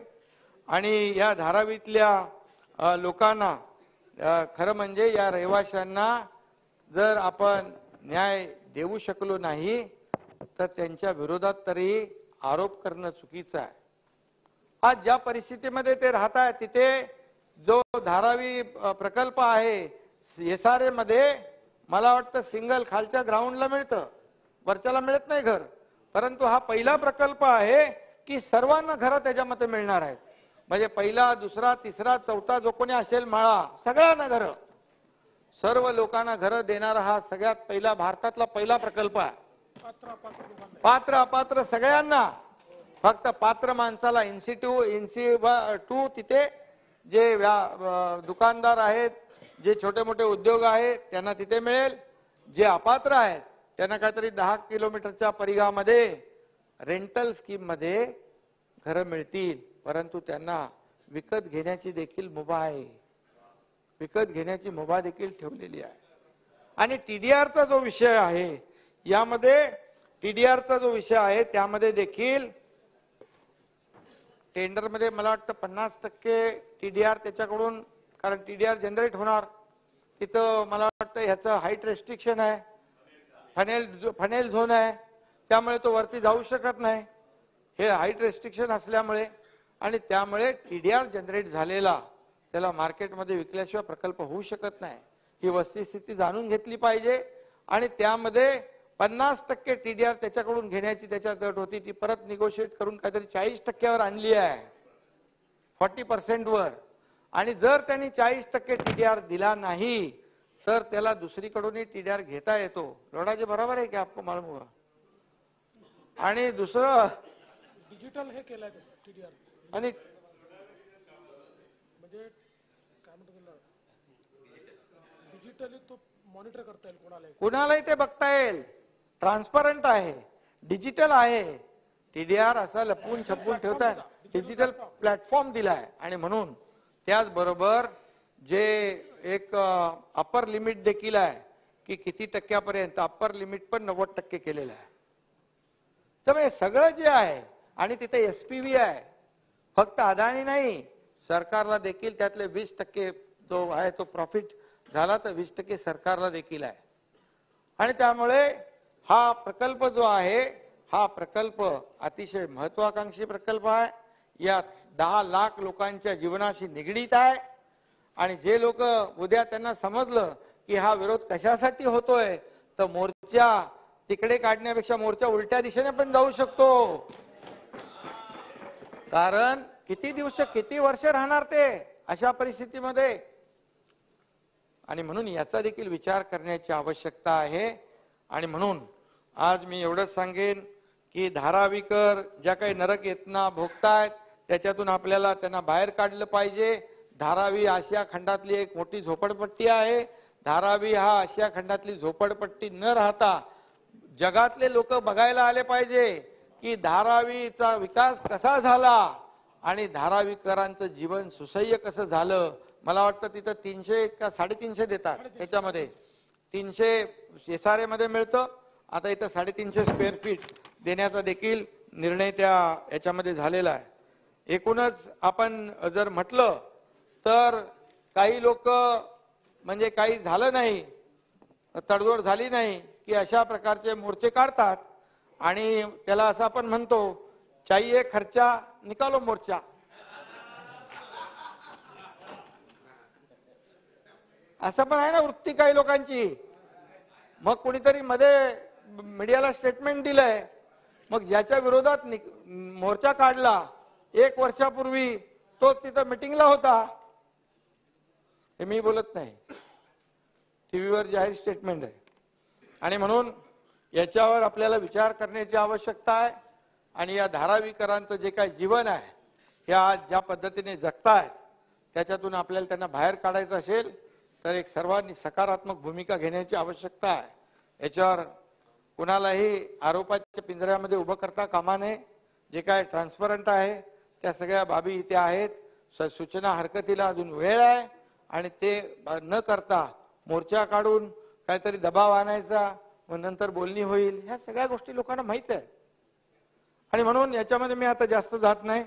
आणि या धारावीतल्या लोकांना खरं म्हणजे या रहिवाशांना जर आपण न्याय देऊ शकलो नाही तर त्यांच्या विरोधात तरी आरोप करणं चुकीचं आहे. आज ज्या परिस्थितीमध्ये ते राहत आहेत तिथे जो धारावी प्रकल्प आहे SRA मध्ये मला वाटतं सिंगल खालच्या ग्राउंडला मिळतं, वरच्याला मिळत नाही घर. परंतु हा पहिला प्रकल्प आहे की सर्वांना घरं त्याच्यामध्ये मिळणार आहेत. म्हणजे पहिला, दुसरा, तिसरा, चौथा जो कोणी असेल माळा सगळ्यांना घरं, सर्व लोकांना घरं देणारा हा सगळ्यात पहिला भारतातला पहिला प्रकल्प आहे. पात्र अपात्र सगळ्यांना. फक्त पात्र माणसाला NC2 तिथे जे दुकानदार आहेत, जे छोटे मोठे उद्योग आहेत त्यांना तिथे मिळेल. जे अपात्र आहेत त्यांना काहीतरी 10 किलोमीटरच्या परिघामध्ये रेंटल स्कीम मध्ये घरं मिळतील. परंतु त्यांना विकत घेण्याची देखील मुभा आहे, विकत घेण्याची मुभा देखील ठेवलेली आहे. आणि TDRचा जो विषय आहे यामध्ये TDRचा जो विषय आहे त्यामध्ये देखील टेंडरमध्ये मला वाटतं 50% TDR त्याच्याकडून, कारण TDR जनरेट होणार तिथं मला वाटतं ह्याचं हाईट रेस्ट्रिक्शन आहे, फनेल झोन आहे, त्यामुळे तो वरती जाऊ शकत नाही. हे हाईट रेस्ट्रिक्शन असल्यामुळे आणि त्यामुळे TDR जनरेट झालेला त्याला मार्केटमध्ये विकल्याशिवाय प्रकल्प होऊ शकत नाही. ही वस्तुस्थिती जाणून घेतली पाहिजे. आणि त्यामध्ये 50% TDR त्याच्याकडून घेण्याची त्याच्यात अट होती, ती परत निगोशिएट करून काहीतरी 40%वर आणली आहे, 40% वर. आणि जर त्यांनी 40% TDR दिला नाही तर त्याला दुसरीकडूनही TDR घेता येतो. लोडाचे बरोबर आहे की आपको मालूम होगा. आणि दुसरं डिजिटल हे केलंय TDR आणि म्हणजे काय म्हणतो डिजिटली तो मॉनिटर करता येईल, कुणालाही ते बघता येईल. ट्रान्सपरंट आहे, डिजिटल आहे. TDR असं लपवून छपून ठेवतात, डिजिटल प्लॅटफॉर्म दिलाय. आणि म्हणून त्याचबरोबर जे एक अप्पर लिमिट देखील आहे की किती टक्क्यापर्यंत, अप्पर लिमिट पण 90% केलेलं आहे. त्यामुळे सगळं जे आहे आणि तिथे SPV आहे, फक्त अदानी नाही, सरकारला देखील त्यातले 20% जो आहे तो प्रॉफिट झाला तर 20% सरकारला देखील आहे. आणि त्यामुळे हा प्रकल्प जो आहे हा प्रकल्प अतिशय महत्वाकांक्षी प्रकल्प आहे. यात 10 लाख लोकांच्या जीवनाशी निगडीत आहे. आणि जे लोक उद्या त्यांना समजलं की हा विरोध कशासाठी होतोय तर मोर्चा तिकडे काढण्यापेक्षा मोर्चा उलट्या दिशेने पण जाऊ शकतो. कारण किती दिवस किती वर्ष राहणार ते अशा परिस्थितीमध्ये. आणि म्हणून याचा देखील विचार करण्याची आवश्यकता आहे. आणि म्हणून आज मी एवढंच सांगेन की धारावीकर ज्या काही नरक यातना भोगतायत त्याच्यातून आपल्याला त्यांना बाहेर काढलं पाहिजे. धारावी आशिया खंडातली एक मोठी झोपडपट्टी आहे. धारावी हा आशिया खंडातली झोपडपट्टी न राहता जगातले लोक बघायला आले पाहिजे की धारावीचा विकास कसा झाला आणि धारावीकरांचं जीवन सुसह्य कसं झालं. मला वाटतं तिथं 300 का 350 देतात, त्याच्यामध्ये 300 SRA मध्ये मिळतं. आता इथं 350 स्क्वेअर फीट देण्याचा देखील निर्णय त्या याच्यामध्ये झालेला आहे. एकूणच आपण जर म्हटलं तर काही लोक म्हणजे काही झालं नाही, तडजोड झाली नाही की अशा प्रकारचे मोर्चे काढतात आणि त्याला असं आपण म्हणतो चाहिए खर्चा निकालो मोर्चा. असं पण आहे ना वृत्ती काही लोकांची. मग कोणीतरी मध्ये मीडियाला स्टेटमेंट दिलंय, मग ज्याच्या विरोधात मोर्चा काढला 1 वर्षापूर्वी तो तिथं मिटिंगला होता. हे मी बोलत नाही, टीव्हीवर जाहीर स्टेटमेंट आहे. आणि म्हणून याच्यावर आपल्याला विचार करण्याची आवश्यकता आहे. आणि या धारावीकरांचं जे काही जीवन आहे हे आज ज्या पद्धतीने जगतायत त्याच्यातून आपल्याला त्यांना बाहेर काढायचं असेल तर एक सर्वांनी सकारात्मक भूमिका घेण्याची आवश्यकता आहे. याच्यावर कुणालाही आरोपाच्या पिंजऱ्यामध्ये उभं करता कामा नये. जे काय ट्रान्सपरंट आहे त्या सगळ्या बाबी इथे आहेत. सूचना हरकतीला अजून वेळ आहे आणि ते न करता मोर्चा काढून काहीतरी दबाव आणायचा व नंतर बोलणी होईल, ह्या सगळ्या गोष्टी लोकांना माहित आहेत. आणि म्हणून याच्यामध्ये मी आता जास्त जात नाही.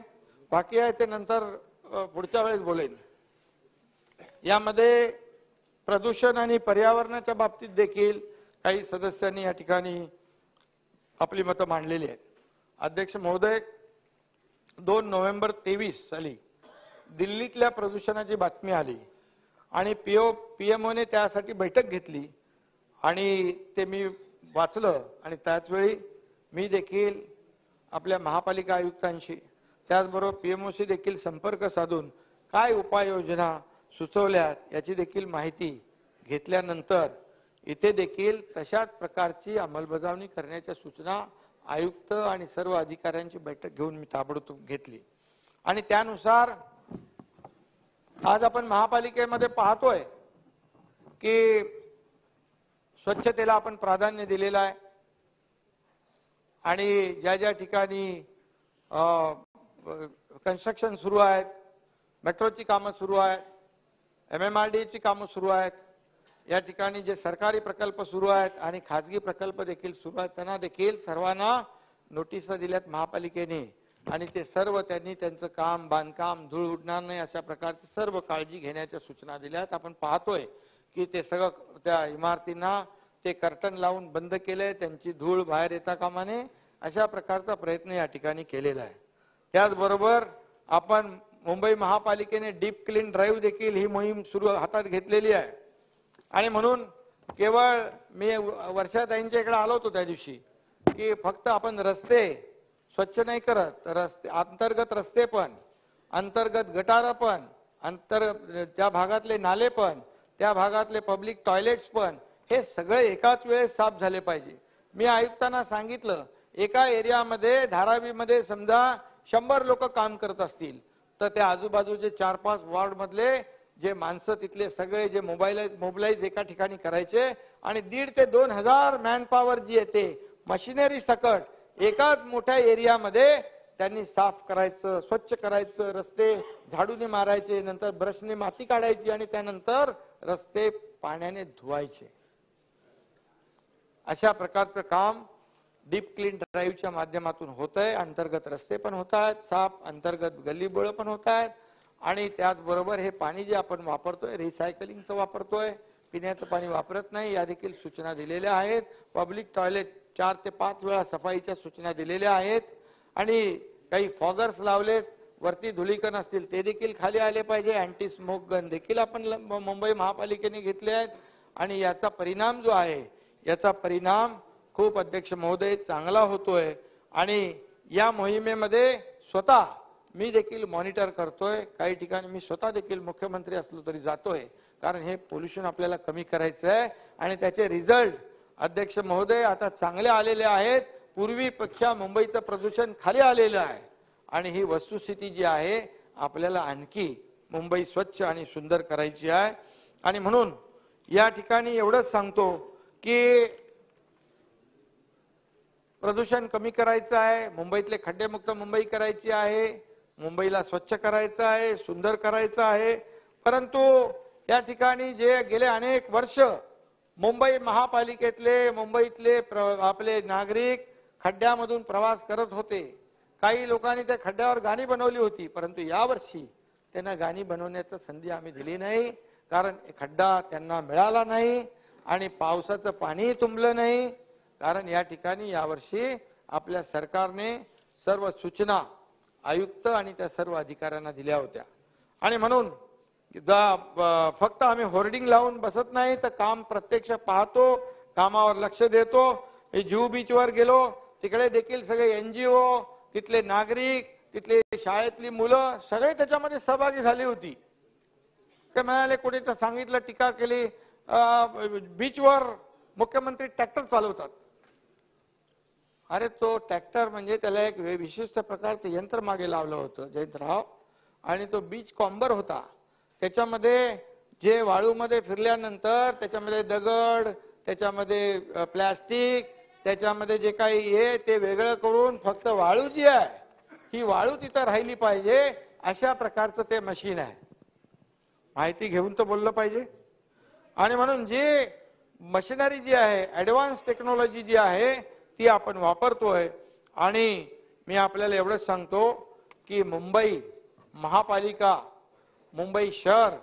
बाकी आहे ते नंतर पुढच्या वेळेस बोलेन. यामध्ये प्रदूषण आणि पर्यावरणाच्या बाबतीत देखील काही सदस्यांनी या ठिकाणी आपली मतं मांडलेली आहेत. अध्यक्ष महोदय, 2 नोव्हेंबर 23 साली दिल्लीतल्या प्रदूषणाची बातमी आली आणि पीएमओने त्यासाठी बैठक घेतली आणि ते मी वाचलं. आणि त्याचवेळी मी देखील आपल्या महापालिका आयुक्तांशी त्याचबरोबर पीएमओशी देखील संपर्क साधून काय उपाययोजना सुचवल्यात याची देखील माहिती घेतल्यानंतर इथे देखील तशाच प्रकारची अंमलबजावणी करण्याच्या सूचना आयुक्त आणि सर्व अधिकाऱ्यांची बैठक घेऊन मी ताबडतोब घेतली. आणि त्यानुसार आज आपण महापालिकेमध्ये पाहतोय की स्वच्छतेला आपण प्राधान्य दिलेलं आहे आणि ज्या ज्या ठिकाणी कन्स्ट्रक्शन सुरू आहेत, मेट्रोची कामं सुरू आहेत, MMRDAची कामं सुरू आहेत, या ठिकाणी जे सरकारी प्रकल्प सुरू आहेत आणि खाजगी प्रकल्प देखील सुरू आहेत, त्यांना देखील सर्वांना नोटिसा दिल्यात महापालिकेने. आणि ते सर्व त्यांनी त्यांचं काम, बांधकाम धूळ उडणार नाही अशा प्रकारची सर्व काळजी घेण्याच्या सूचना दिल्यात. आपण पाहतोय की ते सगळं त्या इमारतींना ते कर्टन लावून बंद केलंय, त्यांची धूळ बाहेर येता कामा नये अशा प्रकारचा प्रयत्न या ठिकाणी केलेला आहे. त्याचबरोबर आपण मुंबई महापालिकेने डीप क्लीन ड्राईव्ह देखील ही मोहीम सुरू हातात घेतलेली आहे. आणि म्हणून केवळ मी वर्षाताईंच्या इकडे आलो होतो त्या दिवशी की फक्त आपण रस्ते स्वच्छ नाही करत, तर रस्ते अंतर्गत रस्ते पण, अंतर्गत गटार पण, त्या भागातले नाले पण, त्या भागातले पब्लिक टॉयलेट्स पण, हे सगळे एकाच वेळेस साफ झाले पाहिजे. मी आयुक्तांना सांगितलं एका एरियामध्ये धारावीमध्ये समजा 100 लोक काम करत असतील तर त्या आजूबाजूचे 4-5 वॉर्ड मधले जे माणसं तिथले सगळे जे मोबिलाईज एका ठिकाणी करायचे आणि 1,500 ते 2,000 मॅन पॉवर जी येते मशिनरी सकट एकाच मोठ्या एरियामध्ये त्यांनी साफ करायचं, स्वच्छ करायचं, रस्ते झाडूने मारायचे, नंतर ब्रशने माती काढायची आणि त्यानंतर रस्ते पाण्याने धुवायचे. अशा प्रकारचं काम डीप क्लीन ड्राईव्हच्या माध्यमातून होत आहे. अंतर्गत रस्ते पण होत आहेत साफ, अंतर्गत गल्लीबोळ पण होत आहेत आणि त्याचबरोबर हे पाणी जे आपण वापरतोय रिसायकलिंगचं वापरतोय, पिण्याचं पाणी वापरत नाही या देखील सूचना दिलेल्या आहेत. पब्लिक टॉयलेट 4 ते 5 वेळा सफाईच्या सूचना दिलेल्या आहेत आणि काही फॉगर्स लावलेत, वरती धुलीकण असतील ते देखील खाली आले पाहिजे. अँटी स्मोक गन देखील आपण मुंबई महापालिकेने घेतले आहेत आणि याचा परिणाम जो आहे याचा परिणाम खूप अध्यक्ष महोदय चांगला होतोय. आणि या मोहिमेमध्ये स्वतः मी देखील मॉनिटर करतोय. काही ठिकाणी मी स्वतः देखील मुख्यमंत्री असलो तरी जातोय, कारण हे पोल्युशन आपल्याला कमी करायचं आहे आणि त्याचे रिझल्ट अध्यक्ष महोदय आता चांगले आलेले आहेत. पूर्वीपेक्षा मुंबईचं प्रदूषण खाली आलेलं आहे आणि ही वस्तुस्थिती जी आहे आपल्याला आणखी मुंबई स्वच्छ आणि सुंदर करायची आहे. आणि म्हणून या ठिकाणी एवढंच सांगतो की प्रदूषण कमी करायचं आहे, मुंबईतले खड्डेमुक्त मुंबई करायची आहे, मुंबईला स्वच्छ करायचं आहे, सुंदर करायचं आहे. परंतु या ठिकाणी जे गेले अनेक वर्ष मुंबई महापालिकेतले मुंबईतले आपले नागरिक खड्ड्यामधून प्रवास करत होते. काही लोकांनी त्या खड्ड्यावर गाणी बनवली होती, परंतु यावर्षी त्यांना गाणी बनवण्याची संधी आम्ही दिली नाही, कारण खड्डा त्यांना मिळाला नाही आणि पावसाचं पाणी तुंबलं नाही. कारण या ठिकाणी यावर्षी आपल्या सरकारने सर्व सूचना आयुक्त आणि त्या सर्व अधिकाऱ्यांना दिल्या होत्या. आणि म्हणून फक्त आम्ही होर्डिंग लावून बसत नाही, तर काम प्रत्यक्ष पाहतो, कामावर लक्ष देतो. जुहू बीचवर गेलो, तिकडे देखील सगळे NGO, तिथले नागरिक, तिथले शाळेतली मुलं सगळे त्याच्यामध्ये सहभागी झाली होती. काय म्हणाले, कोणी तर सांगितलं, टीका केली, बीचवर मुख्यमंत्री ट्रॅक्टर चालवतात. अरे तो ट्रॅक्टर म्हणजे त्याला एक विशिष्ट प्रकारचं यंत्र मागे लावलं होतं जयंतराव, आणि तो बीच कॉम्बर होता. त्याच्यामध्ये जे वाळूमध्ये फिरल्यानंतर त्याच्यामध्ये दगड, त्याच्यामध्ये प्लॅस्टिक, त्याच्यामध्ये जे काही आहे ते वेगळं करून फक्त वाळू जी आहे ही वाळू तिथं राहिली पाहिजे अशा प्रकारचं ते मशीन आहे. माहिती घेऊन तर बोललं पाहिजे. आणि म्हणून जी मशिनरी जी आहे, ऍडव्हान्स टेक्नॉलॉजी जी आहे ती आपण वापरतोय. आणि मी आपल्याला एवढंच सांगतो की मुंबई महापालिका, मुंबई शहर,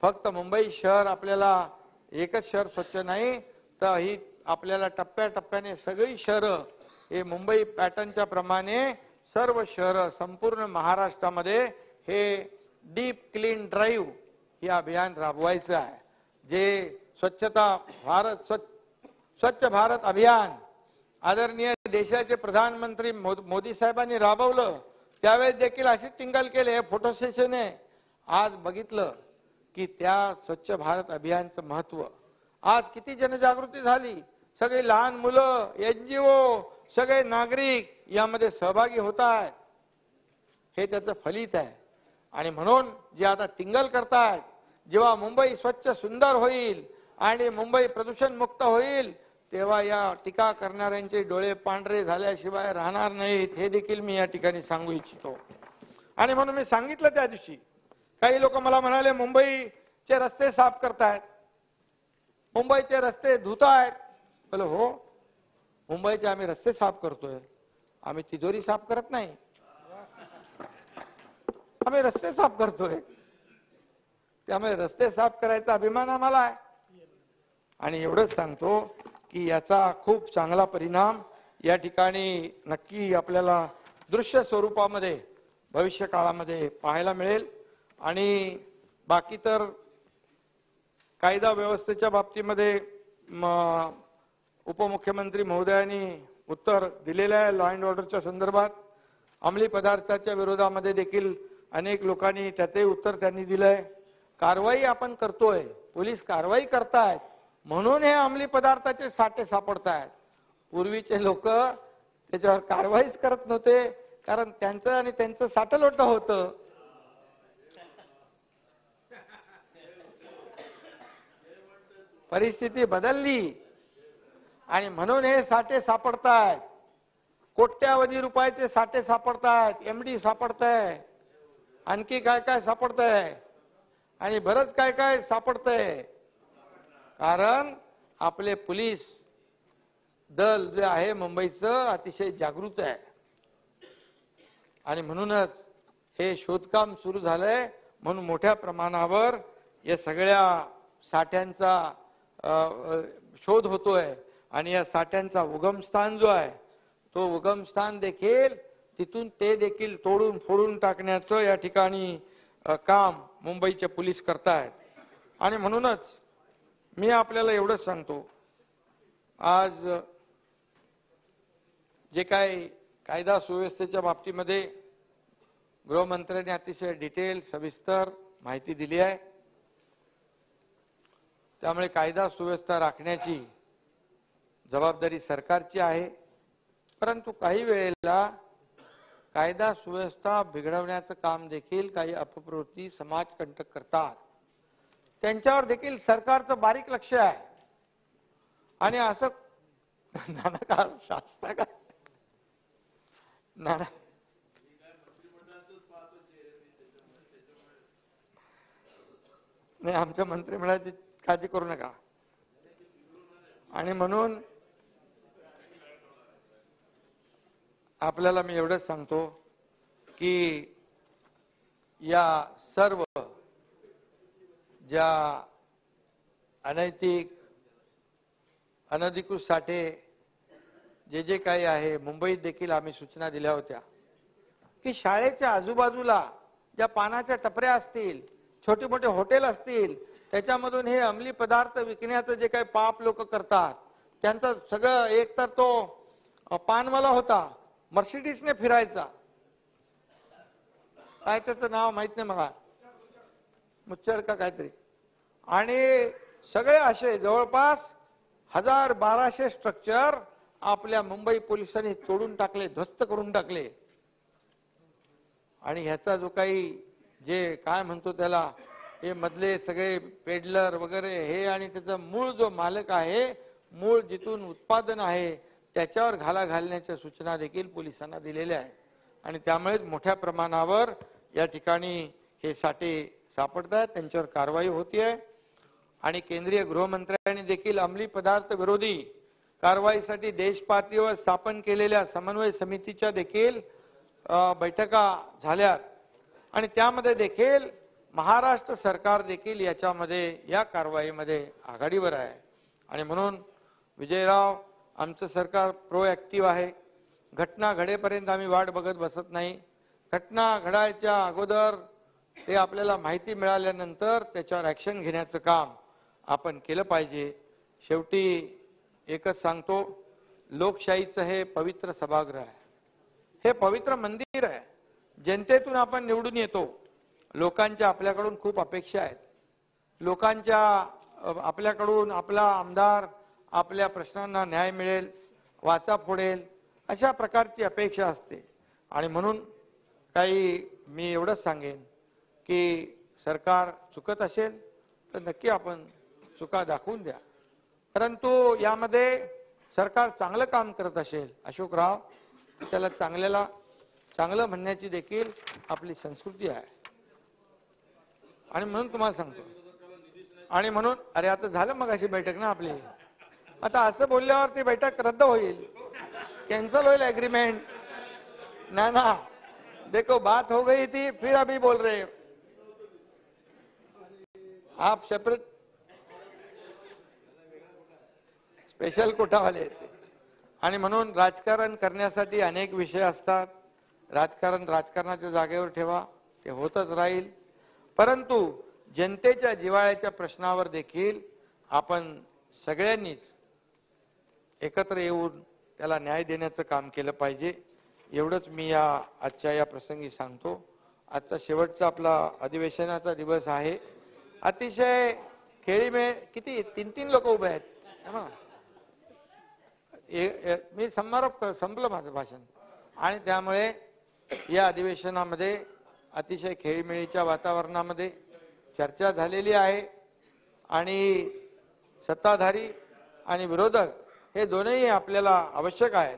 फक्त मुंबई शहर आपल्याला एकच शहर स्वच्छ नाही तर ही आपल्याला टप्प्याटप्प्याने सगळी शहरं हे मुंबई पॅटर्नच्या प्रमाणे सर्व शहरं संपूर्ण महाराष्ट्रामध्ये हे डीप क्लीन ड्राईव्ह हे अभियान राबवायचं आहे. जे स्वच्छता भारत स्वच्छ भारत अभियान आदरणीय देशाचे प्रधानमंत्री मोदी साहेबांनी राबवलं त्यावेळेस देखील अशी टिंगल केले, फोटो सेशन आहे. आज बघितलं की त्या स्वच्छ भारत अभियानचं महत्व आज किती जनजागृती झाली. सगळे लहान मुलं, NGO, सगळे नागरिक यामध्ये सहभागी होत आहेत. हे त्याचं फलित आहे. आणि म्हणून जे आता टिंगल करतायत, जेव्हा मुंबई स्वच्छ सुंदर होईल आणि मुंबई प्रदूषण मुक्त होईल तेव्हा या टीका करणाऱ्यांचे डोळे पांढरे झाल्याशिवाय राहणार नाहीत, हे देखील मी या ठिकाणी सांगू इच्छितो. आणि म्हणून मी सांगितलं त्या दिवशी, काही लोक मला म्हणाले मुंबईचे रस्ते साफ करतायत, मुंबईचे रस्ते धुतायत. बोले हो, मुंबईचे आम्ही रस्ते साफ करतोय, आम्ही तिजोरी साफ करत नाही, आम्ही रस्ते साफ करतोय. त्यामुळे रस्ते साफ करायचा अभिमान आम्हाला आहे. आणि एवढंच सांगतो की याचा खूप चांगला परिणाम या ठिकाणी नक्की आपल्याला दृश्य स्वरूपामध्ये भविष्य काळामध्ये पाहायला मिळेल. आणि बाकी तर कायदा व्यवस्थेच्या बाबतीमध्ये उपमुख्यमंत्री महोदयांनी उत्तर दिलेलं आहे. लॉ अँड ऑर्डरच्या संदर्भात अंमली पदार्थाच्या विरोधामध्ये देखील अनेक लोकांनी त्याचेही उत्तर त्यांनी दिलंय. कारवाई आपण करतोय, पोलीस कारवाई करतायत म्हणून हे अंमली पदार्थाचे साठे सापडतायत. पूर्वीचे लोक त्याच्यावर कारवाईच करत नव्हते कारण त्यांचं आणि त्यांचं साठलोट होतं. परिस्थिती बदलली आणि म्हणून हे साठे सापडतायत. कोट्यावधी रुपयाचे साठे सापडतायत, MD सापडतंय, आणखी काय काय सापडतंय आणि बरंच काय काय सापडतंय. कारण आपले पोलीस दल जे आहे मुंबईचं अतिशय जागृत आहे. आणि म्हणूनच हे शोधकाम सुरू झालंय. म्हणून मोठ्या प्रमाणावर या सगळ्या साठ्यांचा शोध होतोय. आणि या साठ्यांचा उगमस्थान जो आहे तो उगमस्थान देखील तिथून ते देखील तोडून फोडून टाकण्याचं या ठिकाणी काम मुंबईचे पोलीस करतायत. आणि म्हणूनच मी आपल्याला एवढंच सांगतो, आज जे काही कायदा सुव्यवस्थेच्या बाबतीमध्ये गृहमंत्र्यांनी अतिशय डिटेल सविस्तर माहिती दिली आहे. त्यामुळे कायदा सुव्यवस्था राखण्याची जबाबदारी सरकारची आहे. परंतु काही वेळेला कायदा सुव्यवस्था बिघडवण्याचं काम देखील काही अपप्रवृत्ती समाजकंटक करतात. त्यांच्यावर देखील सरकारचं बारीक लक्ष आहे. आणि असं नाना का साचता का नाना नाही, आमच्या मंत्रिमंडळाची काळजी करू नका. आणि म्हणून आपल्याला मी एवढंच सांगतो की या सर्व ज्या अनैतिक अनधिकृत साठे जे काही आहे, मुंबईत देखील आम्ही सूचना दिल्या होत्या की शाळेच्या आजूबाजूला ज्या पानाच्या टपऱ्या असतील, छोटे मोठे हॉटेल असतील, त्याच्यामधून हे अंमली पदार्थ विकण्याचं जे काही पाप लोक करतात त्यांचं सगळं, एक तर तो पानवाला होता, मर्सिडीजने फिरायचा, काय त्याचं नाव माहित नाही मला, मुच्चड का काहीतरी. आणि सगळे असे जवळपास 1200 स्ट्रक्चर आपल्या मुंबई पोलिसांनी तोडून टाकले, ध्वस्त करून टाकले. आणि ह्याचा जो काही जे काय म्हणतो त्याला हे मधले सगळे पेडलर वगैरे हे आणि त्याचा मूळ जो मालक आहे, मूळ जिथून उत्पादन आहे त्याच्यावर घाला घालण्याच्या सूचना देखील पोलिसांना दिलेल्या आहेत. आणि त्यामुळे मोठ्या प्रमाणावर या ठिकाणी हे साठे सापडत आहेत, त्यांच्यावर कारवाई होतीये. आणि केंद्रीय गृहमंत्र्यांनी देखील अंमली पदार्थ विरोधी कारवाईसाठी देशपातळीवर स्थापन केलेल्या समन्वय समितीच्या देखील बैठका झाल्यात. आणि त्यामध्ये देखील महाराष्ट्र सरकार देखील याच्यामध्ये या कारवाईमध्ये आघाडीवर आहे. आणि म्हणून विजयराव, आमचं सरकार प्रोएक्टिव्ह आहे. घटना घडेपर्यंत आम्ही वाट बघत बसत नाही. घटना घडायच्या अगोदर ते आपल्याला माहिती मिळाल्यानंतर त्याच्यावर ऍक्शन घेण्याचं काम आपण केलं पाहिजे. शेवटी एकच सांगतो, लोकशाहीचं हे पवित्र सभागृह आहे, हे पवित्र मंदिर आहे. जनतेतून आपण निवडून येतो. लोकांच्या आपल्याकडून खूप अपेक्षा आहेत. लोकांच्या आपल्याकडून आपला आमदार आपल्या प्रश्नांना न्याय मिळेल, वाचा फोडेल, अशा प्रकारची अपेक्षा असते. आणि म्हणून मी एवढंच सांगेन की सरकार चुकत असेल तर नक्की आपण चुका दाखवून द्या. परंतु यामध्ये सरकार चांगलं काम करत असेल अशोकराव, तर त्याला चांगल्याला चांगलं म्हणण्याची देखील आपली संस्कृती आहे. आणि म्हणून तुम्हाला सांगतो, आणि म्हणून अरे आता झालं मग अशी बैठक ना आपली, आता असं बोलल्यावर ती बैठक रद्द होईल, कैंसिल होईल एग्रीमेंट. ना ना, देखो बात हो गई थी, फिर अभी बोल रहे हो आप सेपरेट स्पेशल कोटावाले येते. आणि म्हणून राजकारण करण्यासाठी अनेक विषय असतात. राजकारणाच्या जागेवर ठेवा, ते होतच राहील. परंतु जनतेच्या जिव्हाळ्याच्या प्रश्नावर देखील आपण सगळ्यांनीच एकत्र येऊन त्याला न्याय देण्याचं काम केलं पाहिजे. एवढंच मी आजच्या या प्रसंगी सांगतो. आजचा शेवटचा आपला अधिवेशनाचा दिवस आहे. अतिशय खेळीमेळ, किती 3-3 लोक उभे आहेत. मी संपलं माझं भाषण. आणि त्यामुळे या अधिवेशनामध्ये अतिशय खेळीमेळीच्या वातावरणामध्ये चर्चा झालेली आहे. आणि सत्ताधारी आणि विरोधक हे दोनही आपल्याला आवश्यक आहेत.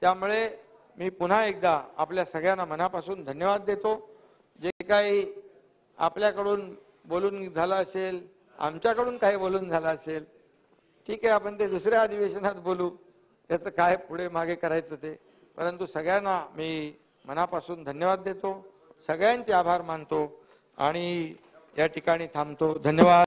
त्यामुळे मी पुन्हा एकदा आपल्या सगळ्यांना मनापासून धन्यवाद देतो. जे काही आपल्याकडून बोलून झालं असेल, आमच्याकडून काही बोलून झालं असेल, ठीक आहे, आपण ते दुसऱ्या अधिवेशनात बोलू, त्याचं काय पुढे मागे करायचं ते. परंतु सगळ्यांना मी मनापासून धन्यवाद देतो, सगळ्यांचे आभार मानतो आणि या ठिकाणी थांबतो. धन्यवाद.